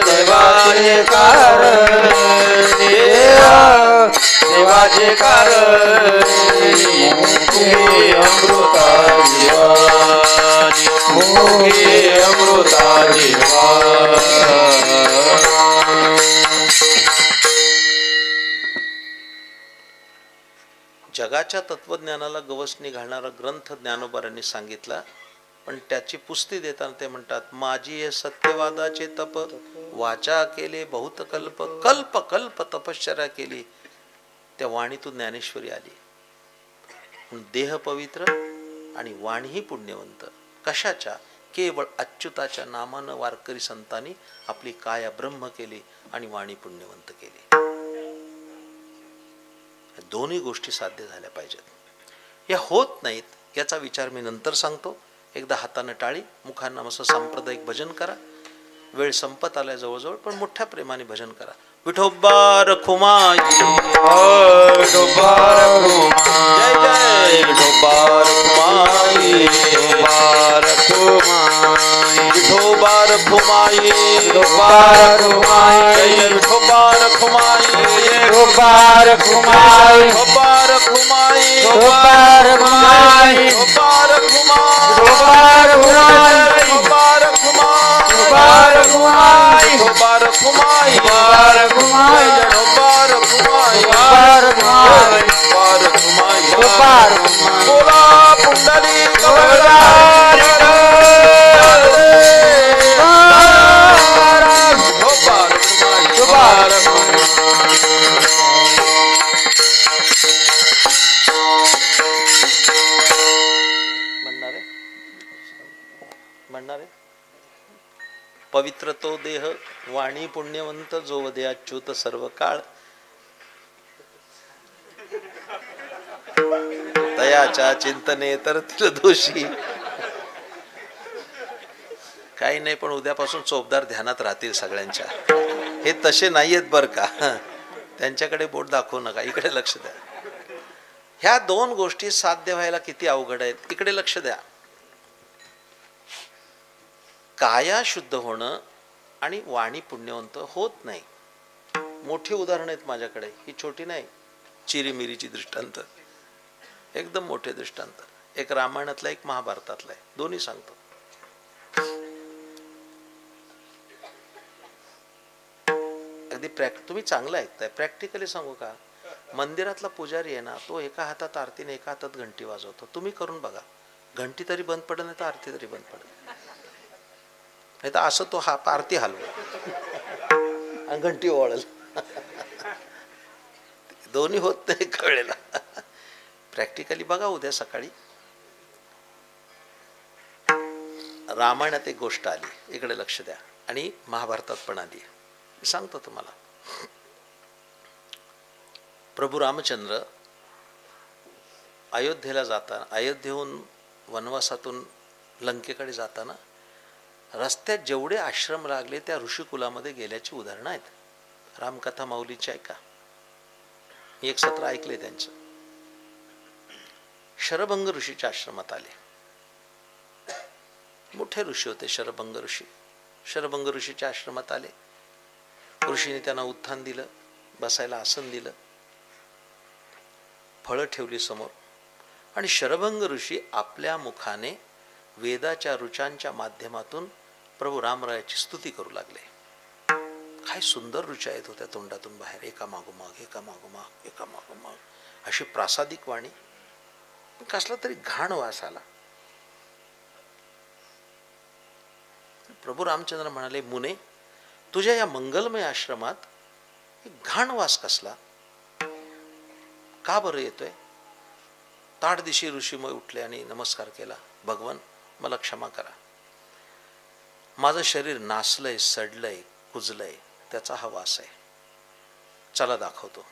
देवाचे कारणी, देवाचे कारणी, मुक्ती अमृताची वाणी, मुक्ती अमृताची वाणी. जगाच्या तत्वज्ञानाला गवसणी घालणारा ग्रंथ ज्ञानोबारांनी सांगितला. पण त्याची पुस्ती देताना ते म्हणतात, माझी हे सत्यवादाचे तप, वाचा केले बहुत कल्प, कल्प कल्प तपश्चर्या केली, त्या वाणीतून ज्ञानेश्वरी आली. देह पवित्र आणि वाणीही पुण्यवंत. कशाच्या? केवळ अच्युताच्या नामानं वारकरी संतांनी आपली काया ब्रह्म केली आणि वाणी पुण्यवंत केली. दोन्ही गोष्टी साध्य झाल्या पाहिजेत. या होत नाहीत, याचा विचार मी नंतर सांगतो. एकदा हाताने टाळी, मुखांना असं सांप्रदायिक भजन करा. वेळ संपत आलाय जवळजवळ, पण मोठ्या प्रेमाने भजन करा. विठोबा रखुमाई, विठोबा रखुमाई, जय जय विठोबा रखुमाई, विठोबा रखुमाई, विठोबा रखुमाई, विठोबा रखुमाई, जय विठोबा रखुमाई, विठोबा रखुमाई, विठोबा रखुमाई, विठोबा रखुमाई, विठोबा रखुमाई, विठोबा रखुमाई, विठोबा रखुमाई, विठोबा रखुमाई, विठोबा रखुमाई, विठोबा रखुमाई, विठोबा रखुमाई, विठोबा रखुमाई, विठोबा रखुमाई, विठोबा रखुमाई. बोला पुंडलिक बोला विठोबा रखुमाई, विठोबा रखुमाई. म्हणणारे पवित्र तो देह वाणी पुण्यवंत जो वदे अच्युत सर्व काळ तयाच्या चिंतने तर तिल दोषी. काही नाही, पण उद्यापासून चोपदार ध्यानात राहतील सगळ्यांच्या. हे तसे नाहीयेत बर का, त्यांच्याकडे बोट दाखवू नका, इकडे लक्ष द्या. ह्या दोन गोष्टी साध्य व्हायला किती अवघड आहेत, इकडे लक्ष द्या. काया शुद्ध होणं आणि वाणी पुण्यवंत होत नाही. मोठी उदाहरणं आहेत माझ्याकडे, ही छोटी नाही. चिरीमिरीची दृष्टांत, एकदम मोठे दृष्टांत. एक रामायणातला, एक महाभारतातला आहे, दोन्ही सांगतो. अगदी तुम्ही चांगलं ऐकताय, प्रॅक्टिकली सांगू का. मंदिरातला पुजारी आहे ना, तो एका हातात आरतीने एका हातात घंटी वाजवतो. तुम्ही करून बघा, घंटी तरी बंद पडेल, नाही तर आरती तरी बंद पडेल. नाही तर असं तो हा आरती हलव आणि घंटी ओळल, दोन्ही होत नाही कळेला. प्रॅक्टिकली बघा उद्या सकाळी. रामायणात एक गोष्ट आली, इकडे लक्ष द्या, आणि महाभारतात पण आली. मी सांगतो तुम्हाला. प्रभू रामचंद्र अयोध्येला जाताना, अयोध्येहून वनवासातून लंकेकडे जाताना रस्त्यात जेवढे आश्रम लागले त्या ऋषिकुलामध्ये गेल्याची उदाहरणं आहेत. रामकथा माऊलीची ऐका, मी एक सत्र ऐकले त्यांचं. शरभंग ऋषीच्या आश्रमात आले. मोठे ऋषी होते शरभंग ऋषी. शरभंग ऋषीच्या आश्रमात आले. ऋषीने त्यांना उत्थान दिलं, बसायला आसन दिलं, फळं ठेवली समोर, आणि शरभंग ऋषी आपल्या मुखाने वेदाच्या ऋचांच्या माध्यमातून प्रभू रामरायाची स्तुती करू लागले. काय सुंदर ऋचा येत होत्या तोंडातून बाहेर, एका मागोमाग एका मागोमाग एका मागोमाग, अशी प्रासादिक वाणी. कसला तरी घाण वास आला. प्रभू रामचंद्र म्हणाले, मुने, तुझ्या या मंगलमय आश्रमात घाण वास कसला, का बरं येतोय? ताडदिशी ऋषीमय उठले आणि नमस्कार केला. भगवान, मला क्षमा करा. माझं शरीर नासलंय, सडलंय, कुजलंय, त्याचा हा वास आहे. चला दाखवतो.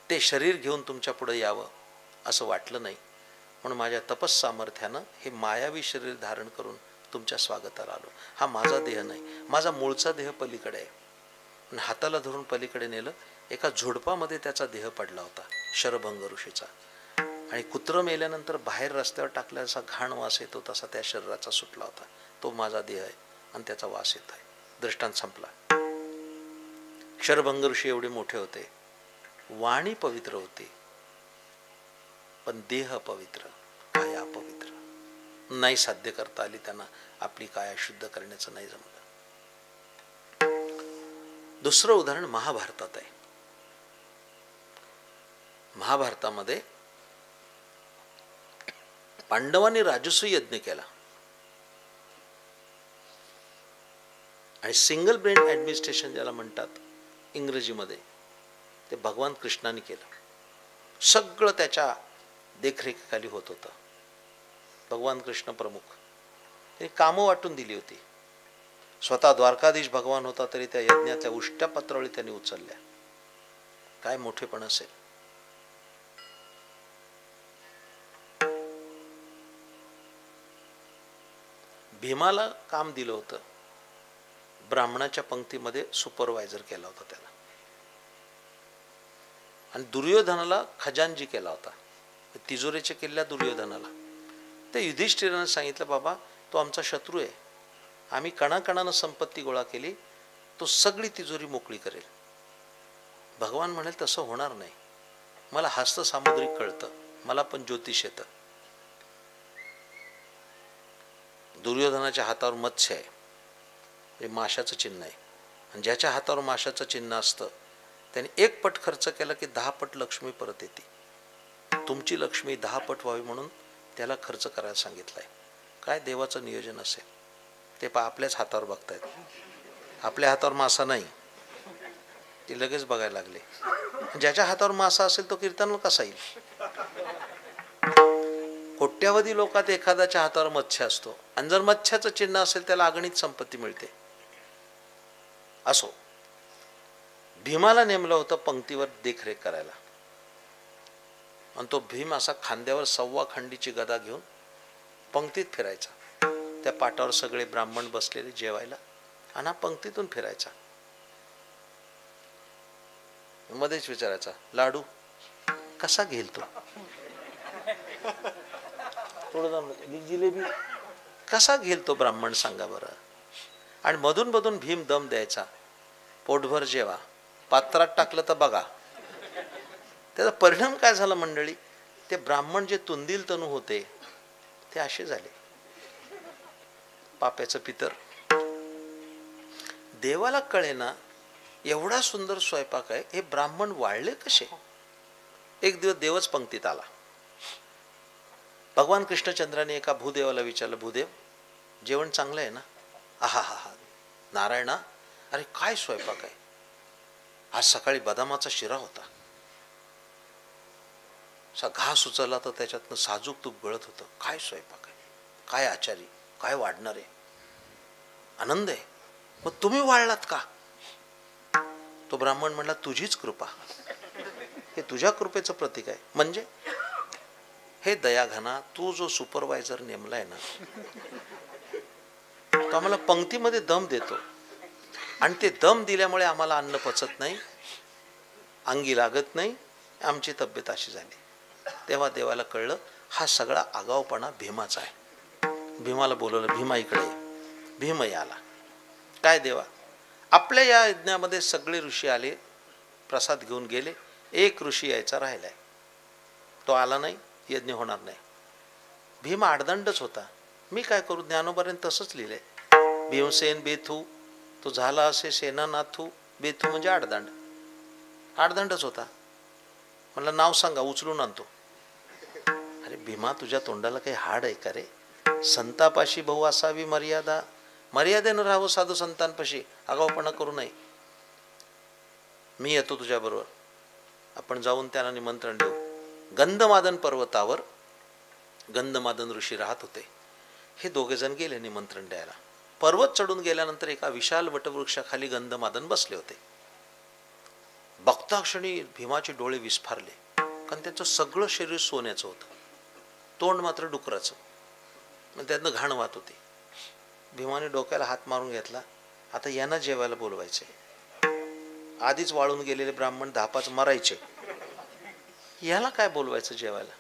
ते शरीर घेऊन तुमच्या पुढे यावं असं वाटलं नाही, म्हणून माझ्या तपस सामर्थ्यानं हे मायावी शरीर धारण करून तुमच्या स्वागताला आलो. हा माझा देह नाही, माझा मूळचा देह पलीकडे आहे. हाताला धरून पलीकडे नेलं. एका झुडपामध्ये त्याचा देह पडला होता, शरभंग ऋषीचा. आणि कुत्रं मेल्यानंतर बाहेर रस्त्यावर टाकल्याचा घाण वास येतो, तसा त्या शरीराचा सुटला होता. तो माझा देह आहे आणि त्याचा वास येत आहे. दृष्टांत संपला. शरभंग ऋषी एवढे मोठे होते, वाणी पवित्र होती, पण देह पवित्र, काया अपवित्र. नाही साध्य करता आली त्यांना. आपली काया शुद्ध करण्याचं नाही जमलं. दुसरं उदाहरण महाभारतात आहे. महाभारतामध्ये पांडवांनी राजसूय यज्ञ केला आणि सिंगल ब्रेन ऍडमिनिस्ट्रेशन ज्याला म्हणतात इंग्रजीमध्ये, ते भगवान कृष्णाने केलं. सगळं त्याच्या देखरेखीखाली होत होतं. भगवान कृष्ण प्रमुख. त्यांनी कामं वाटून दिली होती. स्वतः द्वारकाधीश भगवान होता तरी त्या यज्ञातल्या उष्ट्या पत्रावळी त्यांनी उचलल्या. काय मोठेपण असेल. भीमाला काम दिलं होतं. ब्राह्मणाच्या पंक्तीमध्ये सुपरवायझर केला होता त्याला, आणि दुर्योधनाला खजानजी केला होता, तिजोरीच्या किल्ल्या दुर्योधनाला. ते युधिष्ठिरानं सांगितलं, बाबा तो आमचा शत्रू आहे, आम्ही कणाकणानं संपत्ती गोळा केली, तो सगळी तिजोरी मोकळी करेल. भगवान म्हणाल तसं होणार नाही, मला हस्त सामुद्रिक कळतं, मला पण ज्योतिष येतं. दुर्योधनाच्या हातावर मत्स्य आहे, हे माशाचं चिन्ह आहे, आणि ज्याच्या हातावर माशाचं चिन्ह असतं त्याने 1 पट खर्च केला की 10 पट लक्ष्मी परत येते. तुमची लक्ष्मी 10 पट व्हावी म्हणून त्याला खर्च करायला सांगितलंय. काय देवाचं नियोजन असेल ते आपल्याच हातावर बघतायत. आपल्या हातावर मासा नाही, ते लगेच बघायला लागले. ज्याच्या हातावर मासा असेल तो कीर्तनाला कसा येईल? कोट्यावधी लोकात एखाद्याच्या हातावर मत्स्य असतो, आणि जर मत्स्याचं चिन्ह असेल त्याला अगणित संपत्ती मिळते. असो, भीमाला नेमलं होतं पंक्तीवर देखरेख करायला, आणि तो भीम असा खांद्यावर 1.25 खंडीची गदा घेऊन पंक्तीत फिरायचा. त्या पाटावर सगळे ब्राह्मण बसलेले जेवायला, आणि हा पंक्तीतून फिरायचा. मध्येच विचारायचा, लाडू कसा घेईल तो? जिलेबी कसा घेईल तो ब्राह्मण, सांगा बरं. आणि मधून मधून भीम दम द्यायचा, पोटभर जेवा, पात्रात टाकलं तर बघा. त्याचा परिणाम काय झाला मंडळी? ते ब्राह्मण जे तुंदील तनू होते ते असे झाले, पाप्याचं पितर. देवाला कळेना एवढा सुंदर स्वयंपाक आहे, हे ब्राह्मण वाळले कसे? एक दिवस देवच पंक्तीत आला. भगवान कृष्णचंद्राने एका भूदेवाला विचारलं, भूदेव जेवण चांगलं आहे ना? आहा हा हा. नारायणा, अरे काय स्वयंपाक आहे? आज सकाळी बदामाचा शिरा होता, असा घास उचलला तर त्याच्यातनं साजूक तूप गळत होतं. काय स्वयंपाक आहे, काय आचारी, काय वाढणार आहे, आनंद आहे. मग तुम्ही वाढलात का? तो ब्राह्मण म्हणला, तुझीच कृपा, हे तुझ्या कृपेचं प्रतीक आहे. म्हणजे हे दयाघना, तू जो सुपरवायझर नेमलाय ना, तो आम्हाला पंक्तीमध्ये दम देतो, आणि ते दम दिल्यामुळे आम्हाला अन्न पचत नाही, अंगी लागत नाही, आमची तब्येत अशी झाली. तेव्हा देवाला कळलं हा सगळा आगाऊपणा भीमाचा आहे. भीमाला बोलवलं, भीमा इकडे ये. भीम आला. काय देवा, आपल्या या यज्ञामध्ये सगळे ऋषी आले, प्रसाद घेऊन गेले, एक ऋषी यायचा राहिलाय, तो आला नाही, यज्ञ होणार नाही. भीम आडदंडच होता. मी काय करू? ज्ञानोबाने तसंच लिहिलंय, भीमसेन बेथू तो झाला असे सेनानाथू. बेथू म्हणजे आडदांड, आडदांडच होता. म्हणलं नाव सांगा, उचलून आणतो. अरे भीमा, तुझ्या तोंडाला काही हाड आहे का रे? संतापाशी भाऊ असावी मर्यादा, मर्यादेनं राहावं साधू संतांपाशी, आगाऊपणा करू नये. मी येतो तुझ्याबरोबर, आपण जाऊन त्यांना निमंत्रण देऊ. गंधमादन पर्वतावर गंधमादन ऋषी राहत होते. हे दोघे जण गेले निमंत्रण द्यायला. पर्वत चढून गेल्यानंतर एका विशाल वटवृक्षाखाली गंधमादन बसले होते. बघता क्षणी भीमाचे डोळे विस्फारले, कारण त्याचं सगळं शरीर सोन्याचं होतं, तोंड मात्र डुकराचं, मग त्यातनं घाण वाहत होती. भीमाने डोक्याला हात मारून घेतला, आता यांना जेवायला बोलवायचे. आधीच वाळून गेलेले ब्राह्मण 10-5 मरायचे, याला काय बोलवायचं जेवायला?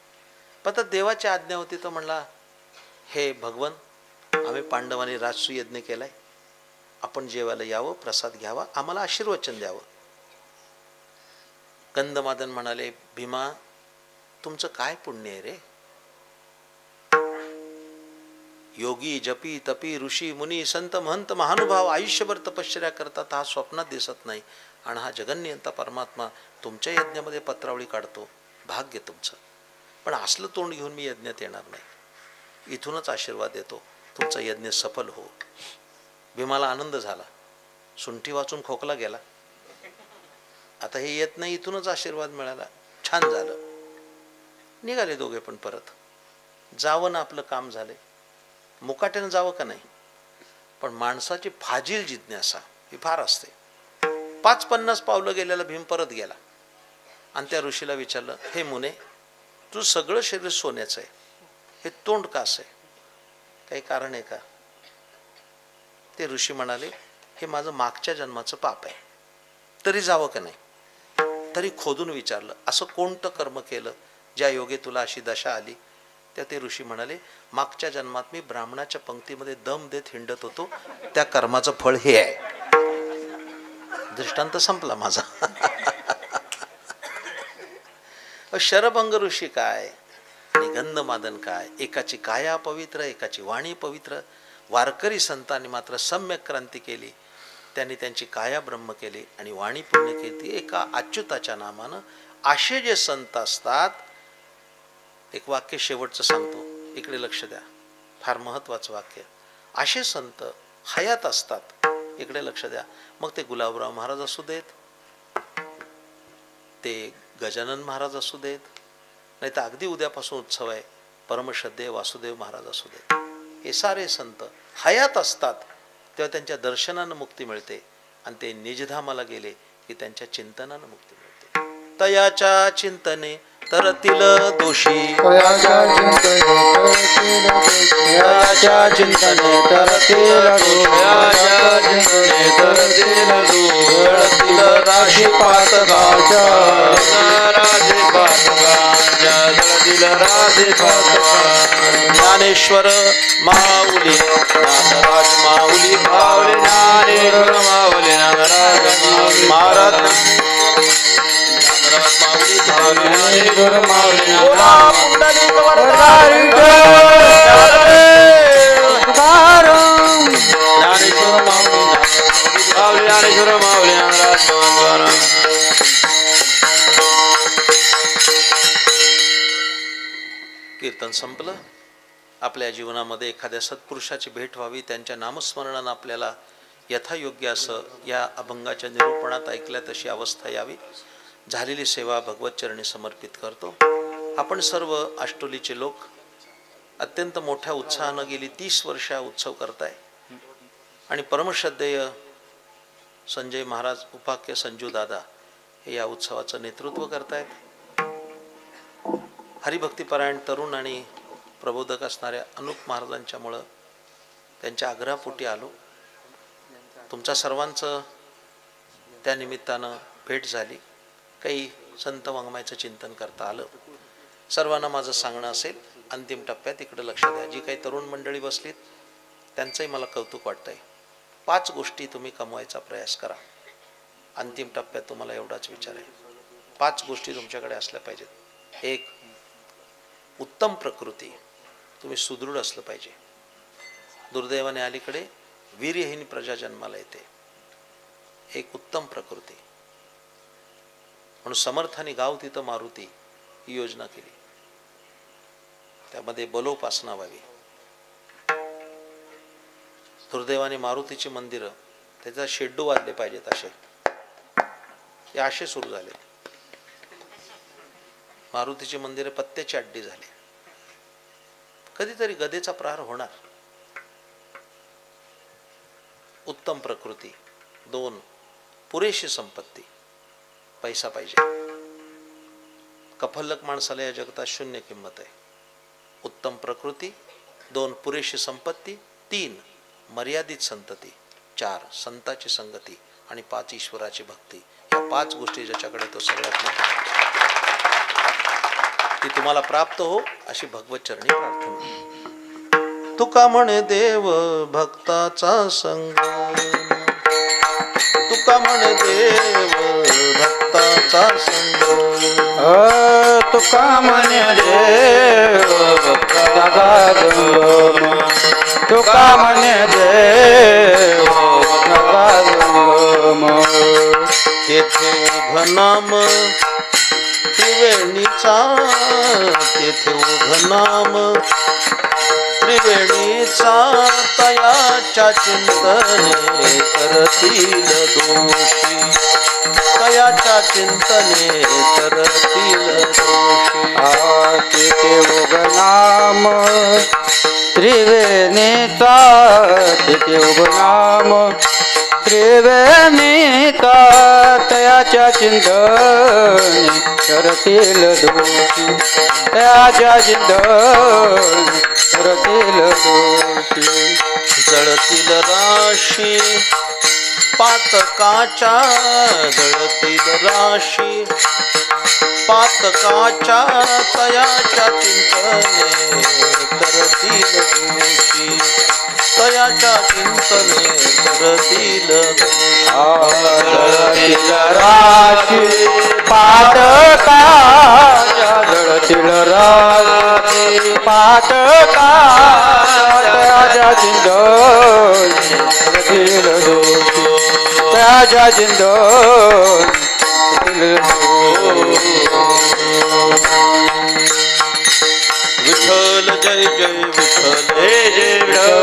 पण आता देवाची आज्ञा होती. तो म्हणला, हे भगवन, आम्ही पांडवांनी राजसू यज्ञ केलाय, आपण जेवायला यावं, प्रसाद घ्यावा, आम्हाला आशीर्वचन द्यावं. गंधमादन म्हणाले, भीमा तुमचं काय पुण्य आहे रे? योगी जपी तपी ऋषी मुनी संत महंत महानुभाव आयुष्यभर तपश्चर्या करतात, हा स्वप्नात दिसत नाही, आणि हा जगन्नियंता परमात्मा तुमच्या यज्ञामध्ये पत्रावळी काढतो, भाग्य तुमचं. पण असलं तोंड घेऊन मी यज्ञात येणार नाही, इथूनच आशीर्वाद देतो, तुमचा यज्ञ सफल हो. भीमाला आनंद झाला, सुंठी वाचून खोकला गेला. आता हे येत नाही, इथूनच आशीर्वाद मिळाला, छान झालं. निघाले दोघे पण परत. जावं ना, आपलं काम झाले. मुकाट्यानं जावं का नाही, पण माणसाची फाजील जिज्ञासा ही फार असते. 5-50 पावलं गेलेला भीम परत गेला, आणि त्या ऋषीला विचारलं, हे मुने, तू सगळं शरीर सोन्याचं आहे, हे तोंड का असं आहे, काही कारण आहे का? ते ऋषी म्हणाले, हे माझं मागच्या जन्माचं पाप आहे, तरी जावं का नाही? तरी खोदून विचारलं, असं कोणतं कर्म केलं ज्या योगे तुला अशी दशा आली? त्या ते ऋषी म्हणाले, मागच्या जन्मात मी ब्राह्मणाच्या पंक्तीमध्ये दम देत हिंडत होतो, त्या कर्माचं फळ हे आहे. दृष्टांत संपला माझा. शरभंग ऋषी काय आणि गंधमादन काय, एकाची काया पवित्र, एकाची वाणी पवित्र. वारकरी संतांनी मात्र सम्यक क्रांती केली. त्यांनी त्यांची काया ब्रह्म केली आणि वाणी पुण्य केली एका अच्युताच्या नामानं. असे जे संत असतात, एक वाक्य शेवटचं सांगतो, इकडे लक्ष द्या, फार महत्वाचं वाक्य. असे संत हयात असतात, इकडे लक्ष द्या. मग ते गुलाबराव महाराज असू देत, ते गजानन महाराज असू देत, नाही तर अगदी उद्यापासून उत्सव आहे परमश्रद्धेय वासुदेव महाराज असू देत, हे सारे संत हयात असतात तेव्हा त्यांच्या दर्शनानं मुक्ती मिळते, आणि ते निजधामाला गेले की त्यांच्या चिंतनानं मुक्ती मिळते. तयाच्या चिंतने तरतील दोषी, तयाच्या चिंतने तरतील राशी पातकाच्या, ज्ञानेश्वर माऊली नाथराज माऊली भावले, ज्ञानेश्वर माऊली नाथराज महाराज माऊली भावले, ज्ञानेश्वर माऊली ज्ञानेश्वर माऊली नाथराज. कीर्तन संपलं. आपल्या जीवनामध्ये एखाद्या सत्पुरुषाची भेट व्हावी, त्यांच्या नामस्मरणानं आपल्याला यथायोग्य असं या अभंगाच्या निरूपणात ऐकल्या तशी अवस्था यावी. झालेली सेवा भगवत चरणी समर्पित करतो. आपण सर्व आष्टोलीचे लोक अत्यंत मोठ्या उत्साहानं गेली 30 वर्ष उत्सव करताय, आणि परमश्रद्धेय संजय महाराज उपाख्य संजू दादा हे या उत्सवाचं नेतृत्व करतायत. हरिभक्तीपरायण तरुण आणि प्रबोधक असणाऱ्या अनुप महाराजांच्यामुळं त्यांच्या आग्रहापोटी आलो. तुमच्या सर्वांचं त्या निमित्तानं भेट झाली, काही संत वाङ्मयाचं चिंतन करता आलं. सर्वांना माझं सांगणं असेल, अंतिम टप्प्यात इकडं लक्ष द्या. जी काही तरुण मंडळी बसलीत त्यांचंही मला कौतुक वाटतंय. 5 गोष्टी तुम्ही कमवायचा प्रयास करा. अंतिम टप्प्यात तुम्हाला एवढाच विचार आहे, 5 गोष्टी तुमच्याकडे असल्या पाहिजेत. 1, उत्तम प्रकृती, तुम्ही सुदृढ असलं पाहिजे. दुर्दैवाने अलीकडे वीर्यहीन प्रजा जन्माला येते. एक उत्तम प्रकृती, म्हणून समर्थानी गाव तिथं मारुती ही योजना केली. त्यामध्ये बलोपासना व्हावी. दुर्दैवाने मारुतीची मंदिरं त्याचा शेड्डू वाजले पाहिजेत, असे सुरू झाले. मारुतीची मंदिरे पत्त्याची अड्डी झाली. कधीतरी गदेचा प्रहार होणार. उत्तम प्रकृती. 2, पुरेशी संपत्ती, पैसा पाहिजे. कफल्लक माणसाला या जगतात शून्य किंमत आहे. उत्तम प्रकृती, 2, पुरेशी संपत्ती, 3, मर्यादित संतती, 4, संताची संगती, आणि 5, ईश्वराची भक्ती. या 5 गोष्टी ज्याच्याकडे तो सगळ्यात मोठा, ती तुम्हाला प्राप्त हो अशी भगवत चरणी प्रार्थना. तुका म्हणे देव भक्ताचा संग, तुका म्हणे देव भक्ताचा संग, तुका म्हणे देव भक्ताचा संग, तुका म्हणे देव भक्ताचा संग. तेथे उभ नाम त्रिवेणीचा, तेथे उभ नाम त्रिवेणीचा, तयाच्या चिंतने करतील दोषी, तयाच्या चिंतने करतील दोषी. तेथे उग नाम त्रिवेणीचा, तेथे उग नाम त्रिवेणीचा, तयाच्या चिंतने करतील दोषी, तयाच्या चिंतने करतील दोषी. जळतील राशी पातकाच्या जळतील राशी पातकाच्या तयाच्या चिंतने करतील दोषी तयाच्या चिंतने करतील जळतील राशी पातकाच्या जळतील राशी पातकाच्या चिंतन करतील दोषी तयाच्या चिंतन विठ्ठल जय जय विठ्ठल जय जय विठ्ठल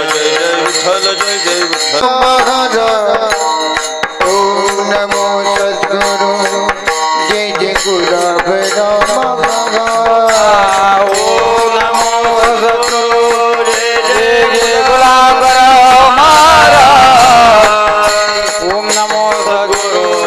जय जय विठ्ठल जय जय विठ्ठल ओम नमो सद्गुरु जय जय गुलाब राम ओम नमो सद्गुरु जय जय जय गुलाब राम ओम नमो सद्गुरु